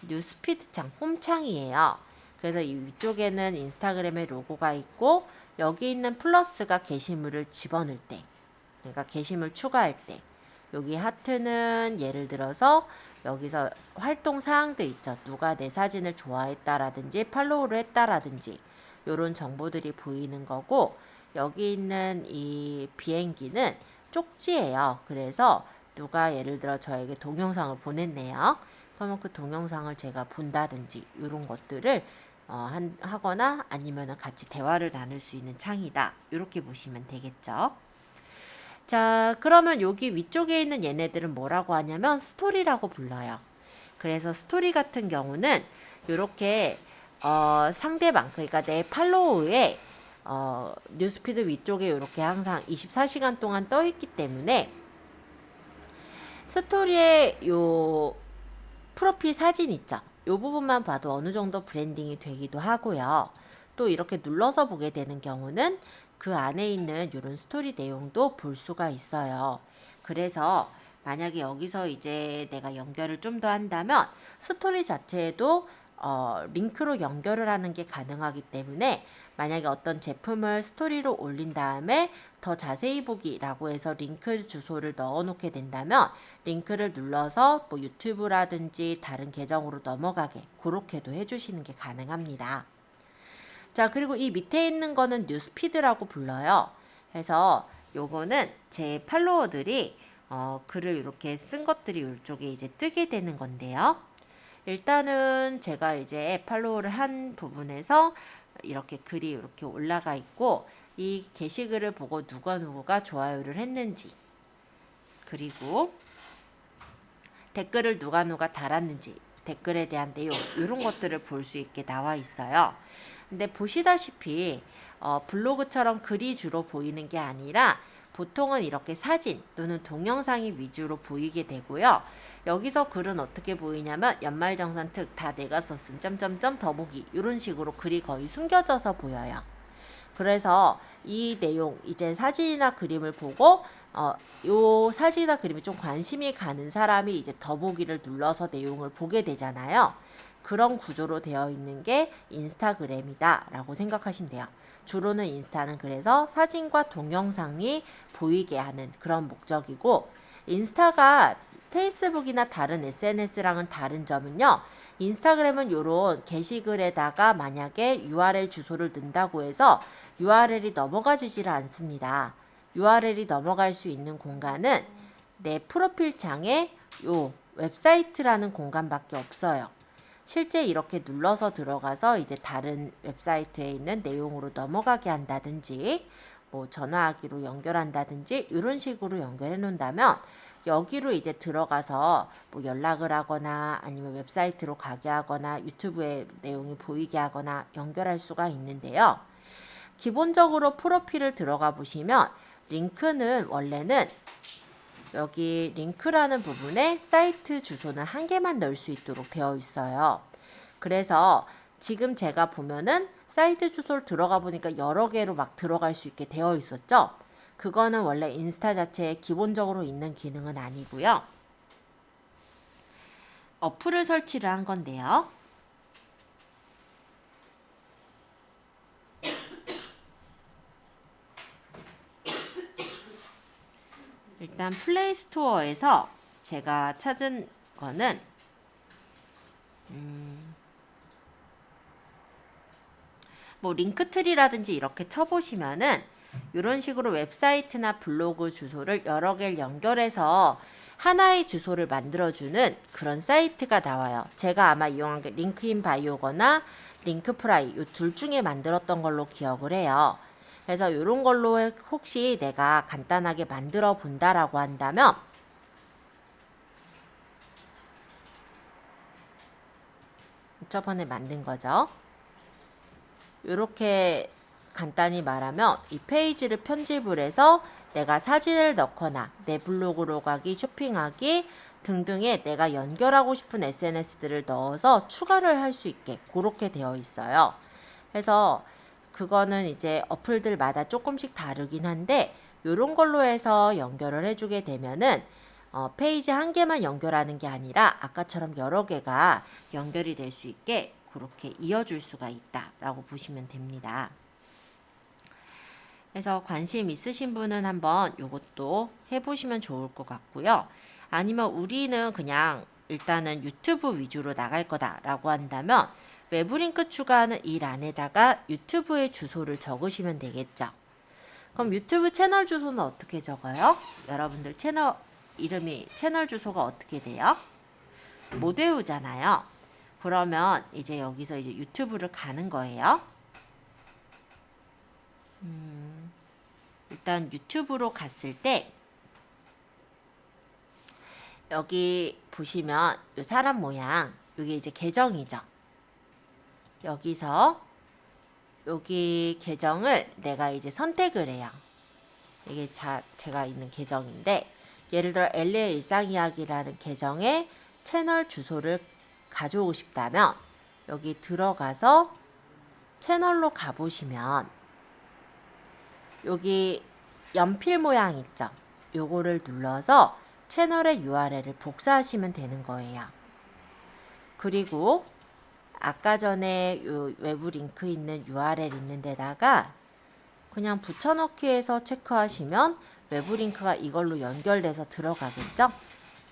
뉴스피드 창, 홈창이에요. 그래서 이 위쪽에는 인스타그램의 로고가 있고, 여기 있는 플러스가 게시물을 집어넣을 때, 그러니까 게시물 추가할 때, 여기 하트는 예를 들어서 여기서 활동 사항들 있죠. 누가 내 사진을 좋아했다라든지 팔로우를 했다라든지 요런 정보들이 보이는 거고, 여기 있는 이 비행기는 쪽지예요. 그래서 누가 예를 들어 저에게 동영상을 보냈네요. 그러면 그 동영상을 제가 본다든지 이런 것들을 하거나 아니면 같이 대화를 나눌 수 있는 창이다. 이렇게 보시면 되겠죠. 자, 그러면 여기 위쪽에 있는 얘네들은 뭐라고 하냐면 스토리라고 불러요. 그래서 스토리 같은 경우는 이렇게 상대방, 그러니까 내 팔로우에 뉴스피드 위쪽에 이렇게 항상 24시간 동안 떠 있기 때문에 스토리에 요 프로필 사진 있죠. 요 부분만 봐도 어느 정도 브랜딩이 되기도 하고요. 또 이렇게 눌러서 보게 되는 경우는 그 안에 있는 이런 스토리 내용도 볼 수가 있어요. 그래서 만약에 여기서 이제 내가 연결을 좀 더 한다면 스토리 자체에도 링크로 연결을 하는 게 가능하기 때문에 만약에 어떤 제품을 스토리로 올린 다음에 더 자세히 보기라고 해서 링크 주소를 넣어 놓게 된다면 링크를 눌러서 뭐 유튜브라든지 다른 계정으로 넘어가게 그렇게도 해주시는 게 가능합니다. 자, 그리고 이 밑에 있는 거는 뉴스피드라고 불러요. 그래서 요거는 제 팔로워들이 글을 이렇게 쓴 것들이 이쪽에 이제 뜨게 되는 건데요. 일단은 제가 이제 팔로우를 한 부분에서 이렇게 글이 이렇게 올라가 있고, 이 게시글을 보고 누가 좋아요를 했는지, 그리고 댓글을 누가 달았는지, 댓글에 대한 내용 이런 것들을 볼 수 있게 나와 있어요. 근데 보시다시피 블로그처럼 글이 주로 보이는 게 아니라 보통은 이렇게 사진 또는 동영상이 위주로 보이게 되고요. 여기서 글은 어떻게 보이냐면 연말정산 특 다 내가 썼음 점점점 더보기 이런 식으로 글이 거의 숨겨져서 보여요. 그래서 이 내용 이제 사진이나 그림을 보고 요 사진이나 그림에 좀 관심이 가는 사람이 이제 더보기를 눌러서 내용을 보게 되잖아요. 그런 구조로 되어 있는 게 인스타그램이다 라고 생각하시면 돼요. 주로는 인스타는 그래서 사진과 동영상이 보이게 하는 그런 목적이고, 인스타가 페이스북이나 다른 SNS랑은 다른 점은요, 인스타그램은 요런 게시글에다가 만약에 URL 주소를 넣는다고 해서 URL이 넘어가지질 않습니다. URL이 넘어갈 수 있는 공간은 내 프로필 창에 요 웹사이트라는 공간밖에 없어요. 실제 이렇게 눌러서 들어가서 이제 다른 웹사이트에 있는 내용으로 넘어가게 한다든지 뭐 전화하기로 연결한다든지 이런 식으로 연결해 놓는다면 여기로 이제 들어가서 뭐 연락을 하거나 아니면 웹사이트로 가게 하거나 유튜브에 내용이 보이게 하거나 연결할 수가 있는데요. 기본적으로 프로필을 들어가 보시면 링크는 원래는 여기 링크라는 부분에 사이트 주소는 한 개만 넣을 수 있도록 되어 있어요. 그래서 지금 제가 보면은 사이트 주소를 들어가 보니까 여러 개로 막 들어갈 수 있게 되어 있었죠. 그거는 원래 인스타 자체에 기본적으로 있는 기능은 아니고요. 어플을 설치를 한 건데요. 일단 플레이스토어에서 제가 찾은 거는 뭐 링크트리라든지 이렇게 쳐보시면은 이런 식으로 웹사이트나 블로그 주소를 여러 개를 연결해서 하나의 주소를 만들어주는 그런 사이트가 나와요. 제가 아마 이용한 게 링크인 바이오거나 링크프라이 이 둘 중에 만들었던 걸로 기억을 해요. 그래서 이런 걸로 혹시 내가 간단하게 만들어 본다라고 한다면 저번에 만든 거죠. 이렇게 간단히 말하면 이 페이지를 편집을 해서 내가 사진을 넣거나 내 블로그로 가기, 쇼핑하기 등등에 내가 연결하고 싶은 SNS들을 넣어서 추가를 할 수 있게 그렇게 되어 있어요. 그래서 그거는 이제 어플들마다 조금씩 다르긴 한데 이런 걸로 해서 연결을 해주게 되면은 페이지 한 개만 연결하는 게 아니라 아까처럼 여러 개가 연결이 될 수 있게 그렇게 이어줄 수가 있다라고 보시면 됩니다. 그래서 관심 있으신 분은 한번 이것도 해보시면 좋을 것 같고요. 아니면 우리는 그냥 일단은 유튜브 위주로 나갈 거다라고 한다면 외부 링크 추가하는 이 란에다가 유튜브의 주소를 적으시면 되겠죠. 그럼 유튜브 채널 주소는 어떻게 적어요? 여러분들 채널 이름이 채널 주소가 어떻게 돼요? 못 외우잖아요. 그러면 이제 여기서 이제 유튜브를 가는 거예요. 일단 유튜브로 갔을 때 여기 보시면 이 사람 모양 이게 이제 계정이죠. 여기서 여기 계정을 내가 이제 선택을 해요. 이게 제가 있는 계정인데 예를 들어 엘리의 일상이야기라는 계정에 채널 주소를 가져오고 싶다면 여기 들어가서 채널로 가보시면 여기 연필 모양 있죠? 요거를 눌러서 채널의 URL을 복사하시면 되는 거예요. 그리고 아까 전에 요 외부 링크 있는 URL 있는 데다가 그냥 붙여넣기 해서 체크하시면 외부 링크가 이걸로 연결돼서 들어가겠죠?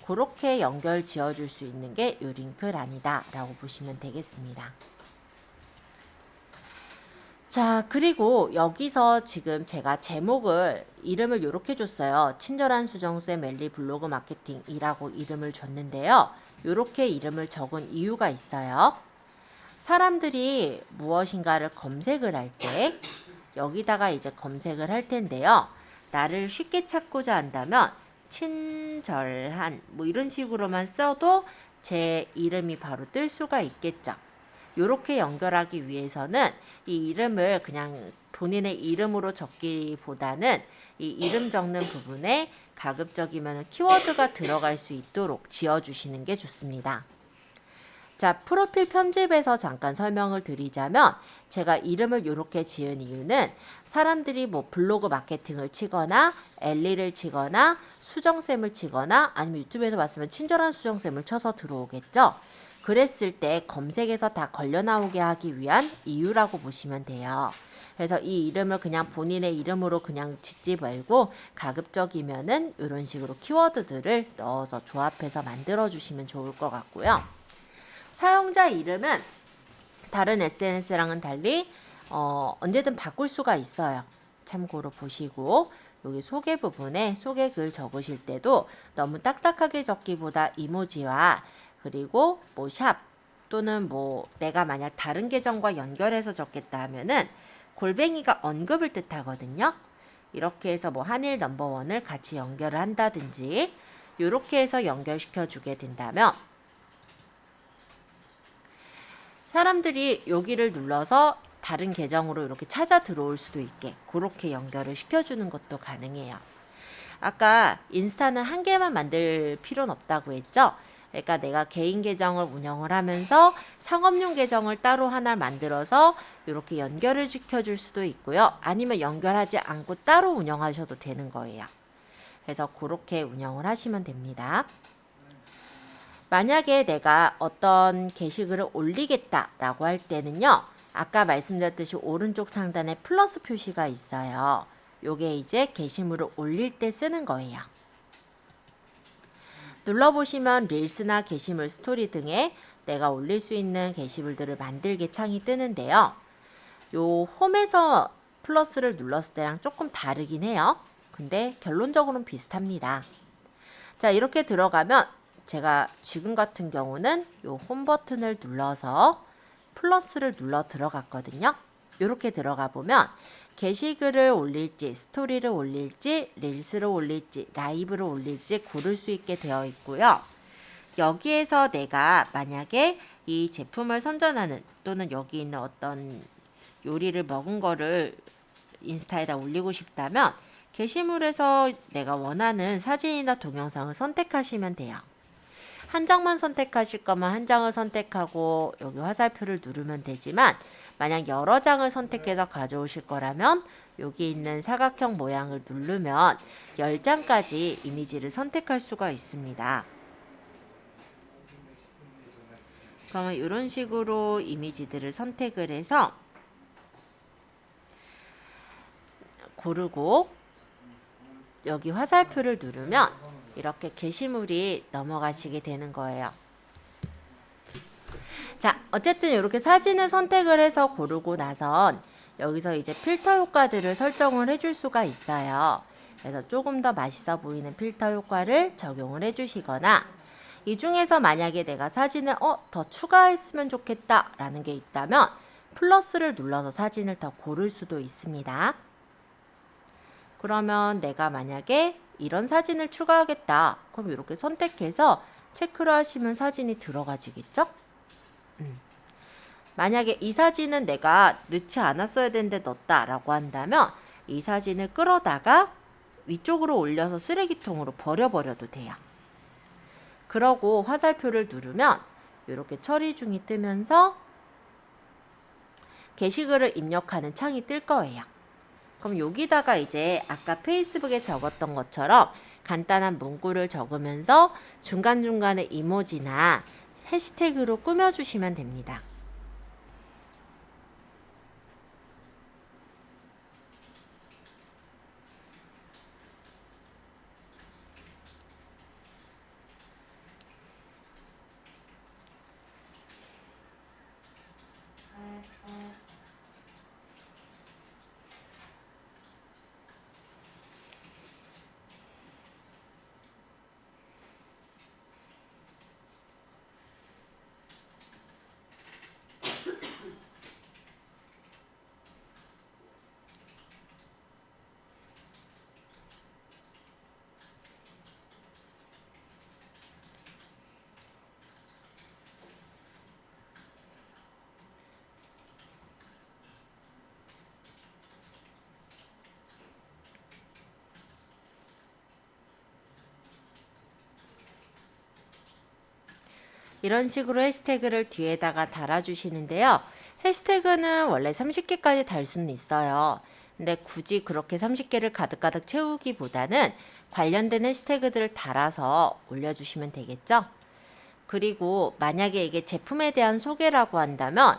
그렇게 연결 지어줄 수 있는 게 이 링크란이다 라고 보시면 되겠습니다. 자, 그리고 여기서 지금 제가 제목을 이름을 이렇게 줬어요. 친절한 수정쌤 엘리 블로그 마케팅이라고 이름을 줬는데요. 이렇게 이름을 적은 이유가 있어요. 사람들이 무엇인가를 검색을 할 때 여기다가 이제 검색을 할 텐데요. 나를 쉽게 찾고자 한다면 친절한 뭐 이런 식으로만 써도 제 이름이 바로 뜰 수가 있겠죠. 이렇게 연결하기 위해서는 이 이름을 그냥 본인의 이름으로 적기보다는 이 이름 적는 부분에 가급적이면 키워드가 들어갈 수 있도록 지어주시는 게 좋습니다. 자, 프로필 편집에서 잠깐 설명을 드리자면 제가 이름을 이렇게 지은 이유는 사람들이 뭐 블로그 마케팅을 치거나 엘리를 치거나 수정쌤을 치거나 아니면 유튜브에서 봤으면 친절한 수정쌤을 쳐서 들어오겠죠. 그랬을 때 검색에서 다 걸려 나오게 하기 위한 이유라고 보시면 돼요. 그래서 이 이름을 그냥 본인의 이름으로 그냥 짓지 말고 가급적이면은 이런 식으로 키워드들을 넣어서 조합해서 만들어 주시면 좋을 것 같고요. 사용자 이름은 다른 SNS랑은 달리 언제든 바꿀 수가 있어요. 참고로 보시고 여기 소개 부분에 소개 글 적으실 때도 너무 딱딱하게 적기보다 이모지와 그리고 뭐 샵 또는 뭐 내가 만약 다른 계정과 연결해서 적겠다 하면은 골뱅이가 언급을 뜻하거든요. 이렇게 해서 뭐 한일 넘버원을 같이 연결을 한다든지 이렇게 해서 연결시켜 주게 된다면 사람들이 여기를 눌러서 다른 계정으로 이렇게 찾아 들어올 수도 있게 그렇게 연결을 시켜주는 것도 가능해요. 아까 인스타는 한 개만 만들 필요는 없다고 했죠? 그러니까 내가 개인 계정을 운영을 하면서 상업용 계정을 따로 하나 만들어서 이렇게 연결을 시켜줄 수도 있고요. 아니면 연결하지 않고 따로 운영하셔도 되는 거예요. 그래서 그렇게 운영을 하시면 됩니다. 만약에 내가 어떤 게시글을 올리겠다라고 할 때는요. 아까 말씀드렸듯이 오른쪽 상단에 플러스 표시가 있어요. 요게 이제 게시물을 올릴 때 쓰는 거예요. 눌러보시면 릴스나 게시물 스토리 등에 내가 올릴 수 있는 게시물들을 만들게 창이 뜨는데요. 요 홈에서 플러스를 눌렀을 때랑 조금 다르긴 해요. 근데 결론적으로는 비슷합니다. 자, 이렇게 들어가면 제가 지금 같은 경우는 요 홈 버튼을 눌러서 플러스를 눌러 들어갔거든요. 이렇게 들어가 보면 게시글을 올릴지, 스토리를 올릴지, 릴스를 올릴지, 라이브를 올릴지 고를 수 있게 되어 있고요. 여기에서 내가 만약에 이 제품을 선전하는 또는 여기 있는 어떤 요리를 먹은 거를 인스타에다 올리고 싶다면 게시물에서 내가 원하는 사진이나 동영상을 선택하시면 돼요. 한 장만 선택하실 거면 한 장을 선택하고 여기 화살표를 누르면 되지만 만약 여러 장을 선택해서 가져오실 거라면 여기 있는 사각형 모양을 누르면 10장까지 이미지를 선택할 수가 있습니다. 그러면 이런 식으로 이미지들을 선택을 해서 고르고 여기 화살표를 누르면 이렇게 게시물이 넘어가시게 되는 거예요. 자, 어쨌든 이렇게 사진을 선택을 해서 고르고 나선 여기서 이제 필터 효과들을 설정을 해줄 수가 있어요. 그래서 조금 더 맛있어 보이는 필터 효과를 적용을 해주시거나 이 중에서 만약에 내가 사진을 더 추가했으면 좋겠다 라는 게 있다면 플러스를 눌러서 사진을 더 고를 수도 있습니다. 그러면 내가 만약에 이런 사진을 추가하겠다. 그럼 이렇게 선택해서 체크를 하시면 사진이 들어가지겠죠? 만약에 이 사진은 내가 넣지 않았어야 되는데 넣었다 라고 한다면 이 사진을 끌어다가 위쪽으로 올려서 쓰레기통으로 버려버려도 돼요. 그러고 화살표를 누르면 이렇게 처리 중이 뜨면서 게시글을 입력하는 창이 뜰 거예요. 그럼 여기다가 이제 아까 페이스북에 적었던 것처럼 간단한 문구를 적으면서 중간중간에 이모지나 해시태그로 꾸며주시면 됩니다. 이런 식으로 해시태그를 뒤에다가 달아주시는데요. 해시태그는 원래 30개까지 달 수는 있어요. 근데 굳이 그렇게 30개를 가득가득 채우기보다는 관련된 해시태그들을 달아서 올려주시면 되겠죠. 그리고 만약에 이게 제품에 대한 소개라고 한다면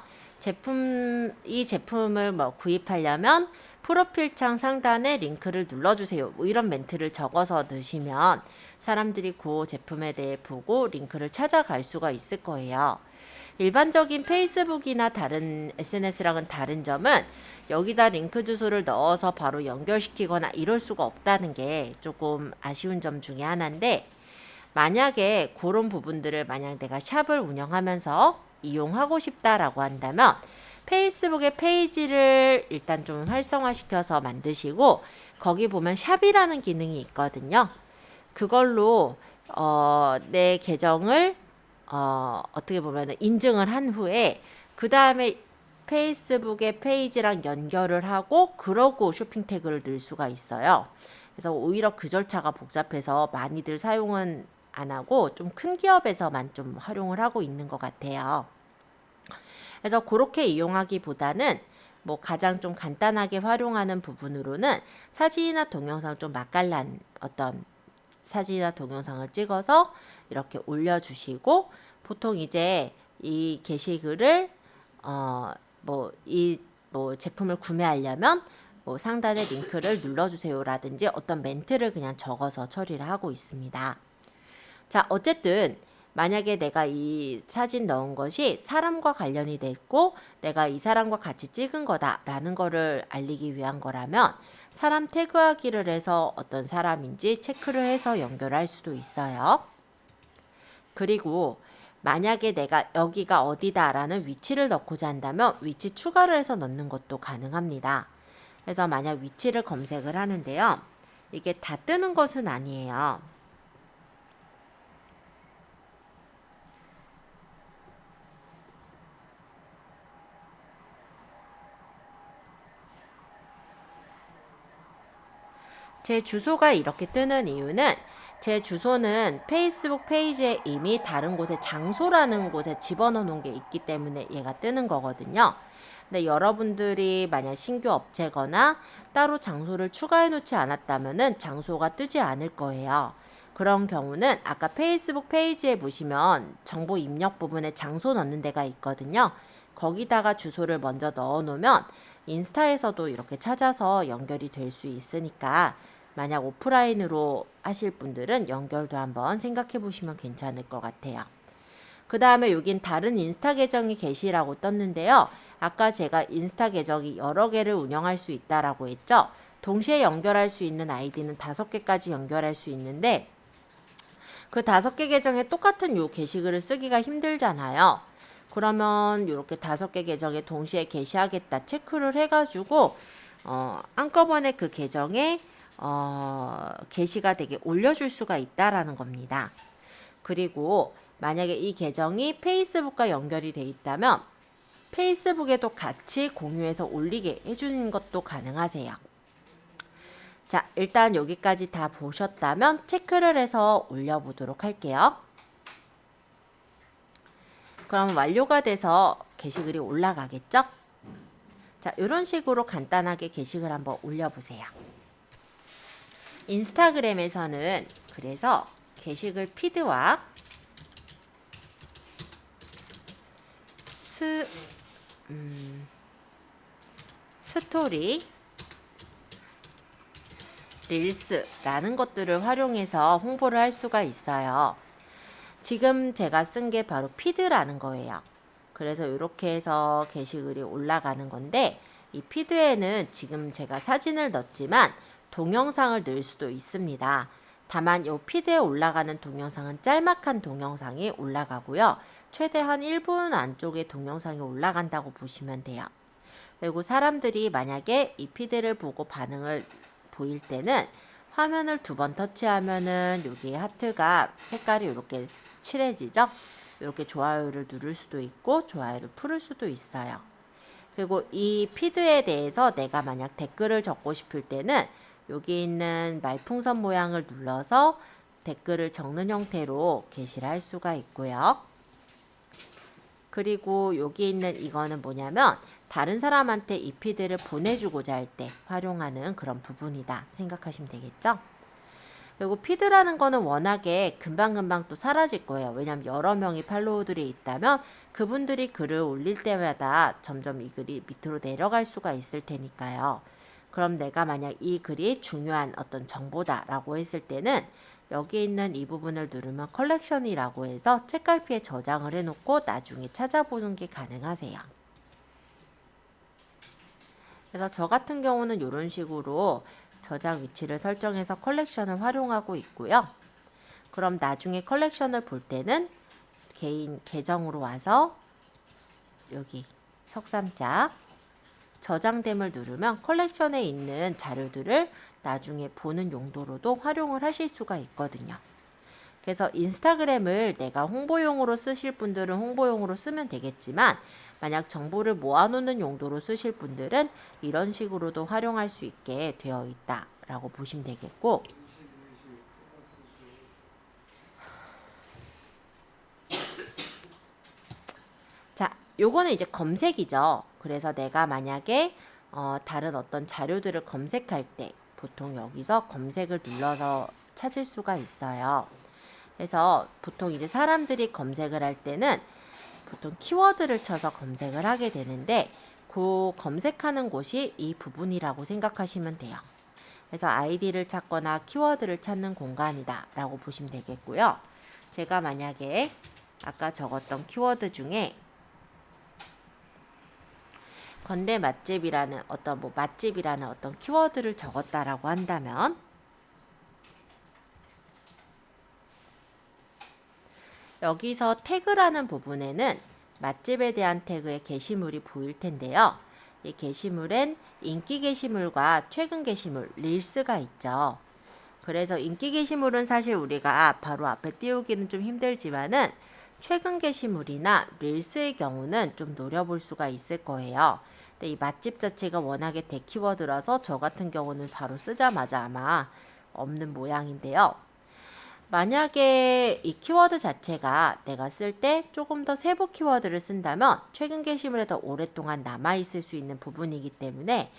이 제품을 구입하려면 프로필 창 상단에 링크를 눌러주세요. 이런 멘트를 적어서 넣으시면 사람들이 그 제품에 대해 보고 링크를 찾아갈 수가 있을 거예요. 일반적인 페이스북이나 다른 SNS랑은 다른 점은 여기다 링크 주소를 넣어서 바로 연결시키거나 이럴 수가 없다는 게 조금 아쉬운 점 중에 하나인데, 만약에 그런 부분들을 만약 내가 샵을 운영하면서 이용하고 싶다라고 한다면 페이스북의 페이지를 일단 좀 활성화시켜서 만드시고 거기 보면 샵이라는 기능이 있거든요. 그걸로 내 계정을 어떻게 보면 인증을 한 후에 그 다음에 페이스북의 페이지랑 연결을 하고 그러고 쇼핑 태그를 넣을 수가 있어요. 그래서 오히려 그 절차가 복잡해서 많이들 사용은 안 하고 좀 큰 기업에서만 좀 활용을 하고 있는 것 같아요. 그래서 그렇게 이용하기보다는 가장 좀 간단하게 활용하는 부분으로는 사진이나 동영상 좀 맛깔난 어떤 사진이나 동영상을 찍어서 이렇게 올려주시고, 보통 이제 이 게시글을 제품을 구매하려면 상단에 링크를 눌러주세요라든지 어떤 멘트를 그냥 적어서 처리를 하고 있습니다. 자, 어쨌든 만약에 내가 이 사진 넣은 것이 사람과 관련이 됐고 내가 이 사람과 같이 찍은 거다라는 거를 알리기 위한 거라면 사람 태그하기를 해서 어떤 사람인지 체크를 해서 연결할 수도 있어요. 그리고 만약에 내가 여기가 어디다라는 위치를 넣고자 한다면 위치 추가를 해서 넣는 것도 가능합니다. 그래서 만약 위치를 검색을 하는데요. 이게 다 뜨는 것은 아니에요. 제 주소가 이렇게 뜨는 이유는 제 주소는 페이스북 페이지에 이미 다른 곳에 장소라는 곳에 집어넣어 놓은 게 있기 때문에 얘가 뜨는 거거든요. 근데 여러분들이 만약 신규 업체거나 따로 장소를 추가해 놓지 않았다면은 장소가 뜨지 않을 거예요. 그런 경우는 아까 페이스북 페이지에 보시면 정보 입력 부분에 장소 넣는 데가 있거든요. 거기다가 주소를 먼저 넣어 놓으면 인스타에서도 이렇게 찾아서 연결이 될 수 있으니까 만약 오프라인으로 하실 분들은 연결도 한번 생각해 보시면 괜찮을 것 같아요. 그 다음에 여긴 다른 인스타 계정이 게시라고 떴는데요. 아까 제가 인스타 계정이 여러 개를 운영할 수 있다라고 했죠. 동시에 연결할 수 있는 아이디는 5개까지 연결할 수 있는데 그 5개 계정에 똑같은 요 게시글을 쓰기가 힘들잖아요. 그러면 이렇게 5개 계정에 동시에 게시하겠다 체크를 해가지고 한꺼번에 그 계정에 게시가 되게 올려줄 수가 있다라는 겁니다. 그리고 만약에 이 계정이 페이스북과 연결이 돼 있다면 페이스북에도 같이 공유해서 올리게 해주는 것도 가능하세요. 자, 일단 여기까지 다 보셨다면 체크를 해서 올려보도록 할게요. 그럼 완료가 돼서 게시글이 올라가겠죠? 자, 이런 식으로 간단하게 게시글 한번 올려보세요. 인스타그램에서는 그래서 게시글 피드와 스토리, 릴스라는 것들을 활용해서 홍보를 할 수가 있어요. 지금 제가 쓴 게 바로 피드라는 거예요. 그래서 이렇게 해서 게시글이 올라가는 건데 이 피드에는 지금 제가 사진을 넣었지만 동영상을 넣을 수도 있습니다. 다만 이 피드에 올라가는 동영상은 짤막한 동영상이 올라가고요. 최대한 1분 안쪽에 동영상이 올라간다고 보시면 돼요. 그리고 사람들이 만약에 이 피드를 보고 반응을 보일 때는 화면을 2번 터치하면은 여기 하트가 색깔이 이렇게 칠해지죠? 이렇게 좋아요를 누를 수도 있고 좋아요를 풀을 수도 있어요. 그리고 이 피드에 대해서 내가 만약 댓글을 적고 싶을 때는 여기 있는 말풍선 모양을 눌러서 댓글을 적는 형태로 게시를 할 수가 있고요. 그리고 여기 있는 이거는 뭐냐면 다른 사람한테 이 피드를 보내주고자 할 때 활용하는 그런 부분이다 생각하시면 되겠죠? 그리고 피드라는 거는 워낙에 금방금방 또 사라질 거예요. 왜냐하면 여러 명이 팔로우들이 있다면 그분들이 글을 올릴 때마다 점점 이 글이 밑으로 내려갈 수가 있을 테니까요. 그럼 내가 만약 이 글이 중요한 어떤 정보다라고 했을 때는 여기 있는 이 부분을 누르면 컬렉션이라고 해서 책갈피에 저장을 해놓고 나중에 찾아보는 게 가능하세요. 그래서 저 같은 경우는 이런 식으로 저장 위치를 설정해서 컬렉션을 활용하고 있고요. 그럼 나중에 컬렉션을 볼 때는 개인 계정으로 와서 여기 석삼자 저장됨을 누르면 컬렉션에 있는 자료들을 나중에 보는 용도로도 활용을 하실 수가 있거든요. 그래서 인스타그램을 내가 홍보용으로 쓰실 분들은 홍보용으로 쓰면 되겠지만 만약 정보를 모아놓는 용도로 쓰실 분들은 이런 식으로도 활용할 수 있게 되어 있다라고 보시면 되겠고, 자, 요거는 이제 검색이죠. 그래서 내가 만약에 다른 어떤 자료들을 검색할 때 보통 여기서 검색을 눌러서 찾을 수가 있어요. 그래서 보통 이제 사람들이 검색을 할 때는 보통 키워드를 쳐서 검색을 하게 되는데 그 검색하는 곳이 이 부분이라고 생각하시면 돼요. 그래서 아이디를 찾거나 키워드를 찾는 공간이다 라고 보시면 되겠고요. 제가 만약에 아까 적었던 키워드 중에 건대 맛집이라는 맛집이라는 어떤 키워드를 적었다라고 한다면 여기서 태그라는 부분에는 맛집에 대한 태그의 게시물이 보일 텐데요. 이 게시물엔 인기 게시물과 최근 게시물, 릴스가 있죠. 그래서 인기 게시물은 사실 우리가 바로 앞에 띄우기는 좀 힘들지만은 최근 게시물이나 릴스의 경우는 좀 노려볼 수가 있을 거예요. 근데 이 맛집 자체가 워낙에 대키워드라서 저 같은 경우는 바로 쓰자마자 아마 없는 모양인데요. 만약에 이 키워드 자체가 내가 쓸 때 조금 더 세부 키워드를 쓴다면 최근 게시물에 더 오랫동안 남아있을 수 있는 부분이기 때문에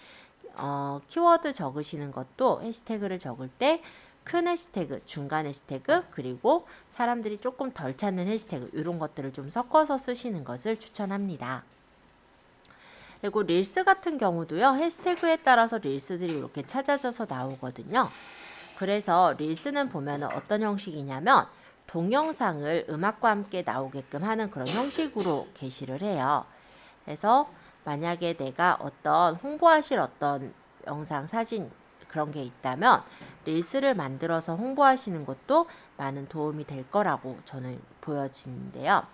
키워드 적으시는 것도 해시태그를 적을 때 큰 해시태그, 중간 해시태그, 그리고 사람들이 조금 덜 찾는 해시태그 이런 것들을 좀 섞어서 쓰시는 것을 추천합니다. 그리고 릴스 같은 경우도요. 해시태그에 따라서 릴스들이 이렇게 찾아져서 나오거든요. 그래서 릴스는 보면 어떤 형식이냐면 동영상을 음악과 함께 나오게끔 하는 그런 형식으로 게시를 해요. 그래서 만약에 내가 홍보하실 어떤 영상, 사진 그런 게 있다면 릴스를 만들어서 홍보하시는 것도 많은 도움이 될 거라고 저는 보여지는데요.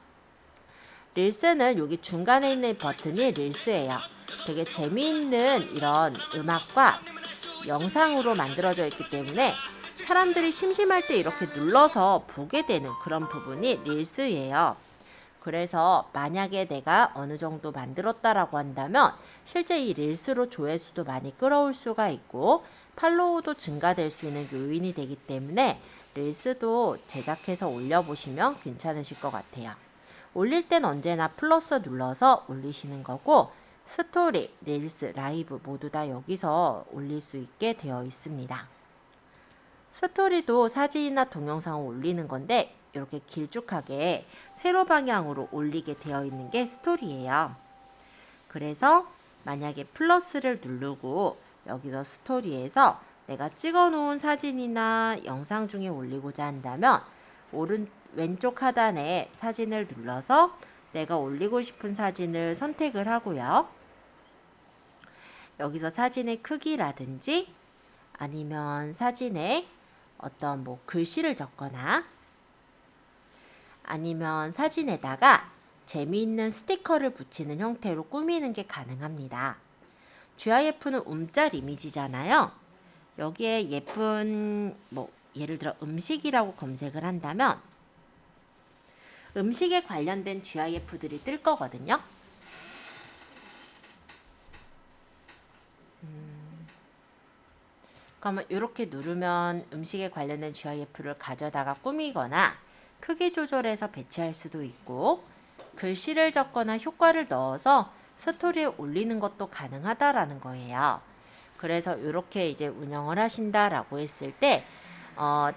릴스는 여기 중간에 있는 버튼이 릴스예요. 되게 재미있는 이런 음악과 영상으로 만들어져 있기 때문에 사람들이 심심할 때 이렇게 눌러서 보게 되는 그런 부분이 릴스예요. 그래서 만약에 내가 어느 정도 만들었다라고 한다면 실제 이 릴스로 조회수도 많이 끌어올 수가 있고 팔로우도 증가될 수 있는 요인이 되기 때문에 릴스도 제작해서 올려보시면 괜찮으실 것 같아요. 올릴 땐 언제나 플러스 눌러서 올리시는 거고 스토리, 릴스, 라이브 모두 다 여기서 올릴 수 있게 되어 있습니다. 스토리도 사진이나 동영상을 올리는 건데 이렇게 길쭉하게 세로 방향으로 올리게 되어 있는 게 스토리예요. 그래서 만약에 플러스를 누르고 여기서 스토리에서 내가 찍어 놓은 사진이나 영상 중에 올리고자 한다면 왼쪽 하단에 사진을 눌러서 내가 올리고 싶은 사진을 선택을 하고요. 여기서 사진의 크기라든지 아니면 사진에 어떤 글씨를 적거나 아니면 사진에다가 재미있는 스티커를 붙이는 형태로 꾸미는 게 가능합니다. GIF는 움짤 이미지잖아요. 여기에 예쁜 예를 들어 음식이라고 검색을 한다면 음식에 관련된 GIF들이 뜰 거거든요. 그러면 이렇게 누르면 음식에 관련된 GIF를 가져다가 꾸미거나 크기 조절해서 배치할 수도 있고 글씨를 적거나 효과를 넣어서 스토리에 올리는 것도 가능하다라는 거예요. 그래서 이렇게 이제 운영을 하신다라고 했을 때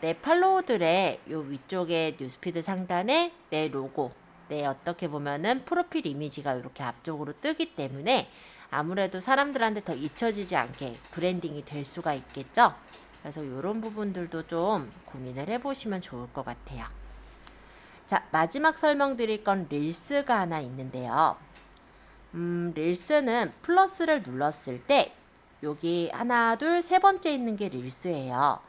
내 팔로워들의 요 위쪽에 뉴스피드 상단에 내 로고, 내 어떻게 보면은 프로필 이미지가 이렇게 앞쪽으로 뜨기 때문에 아무래도 사람들한테 더 잊혀지지 않게 브랜딩이 될 수가 있겠죠. 그래서 이런 부분들도 좀 고민을 해보시면 좋을 것 같아요. 자, 마지막 설명드릴 건 릴스가 하나 있는데요. 릴스는 플러스를 눌렀을 때 여기 하나, 둘, 세 번째 있는 게 릴스예요.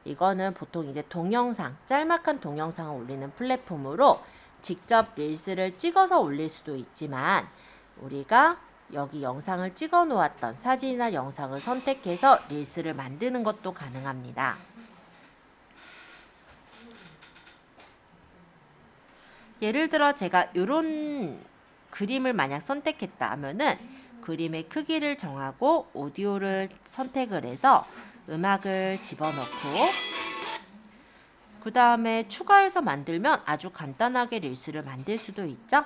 이거는 보통 이제 동영상, 짤막한 동영상을 올리는 플랫폼으로 직접 릴스를 찍어서 올릴 수도 있지만 우리가 여기 영상을 찍어 놓았던 사진이나 영상을 선택해서 릴스를 만드는 것도 가능합니다. 예를 들어 제가 이런 그림을 만약 선택했다 하면은 그림의 크기를 정하고 오디오를 선택을 해서 음악을 집어넣고 그 다음에 추가해서 만들면 아주 간단하게 릴스를 만들 수도 있죠.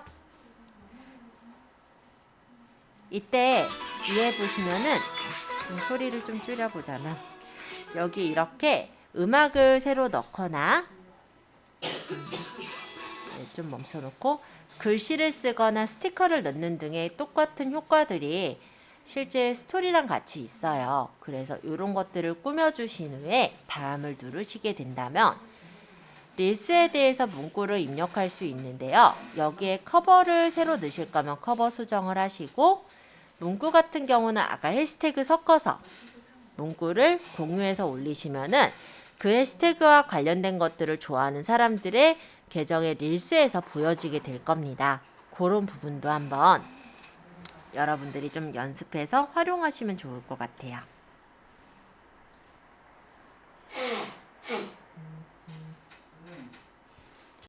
이때 위에 보시면은 소리를 좀 줄여보자면 여기 이렇게 음악을 새로 넣거나 좀 멈춰놓고 글씨를 쓰거나 스티커를 넣는 등의 똑같은 효과들이 실제 스토리랑 같이 있어요. 그래서 이런 것들을 꾸며주신 후에 다음을 누르시게 된다면 릴스에 대해서 문구를 입력할 수 있는데요. 여기에 커버를 새로 넣으실 거면 커버 수정을 하시고, 문구 같은 경우는 아까 해시태그 섞어서 문구를 공유해서 올리시면은 그 해시태그와 관련된 것들을 좋아하는 사람들의 계정의 릴스에서 보여지게 될 겁니다. 그런 부분도 한번 여러분들이 좀 연습해서 활용하시면 좋을 것 같아요.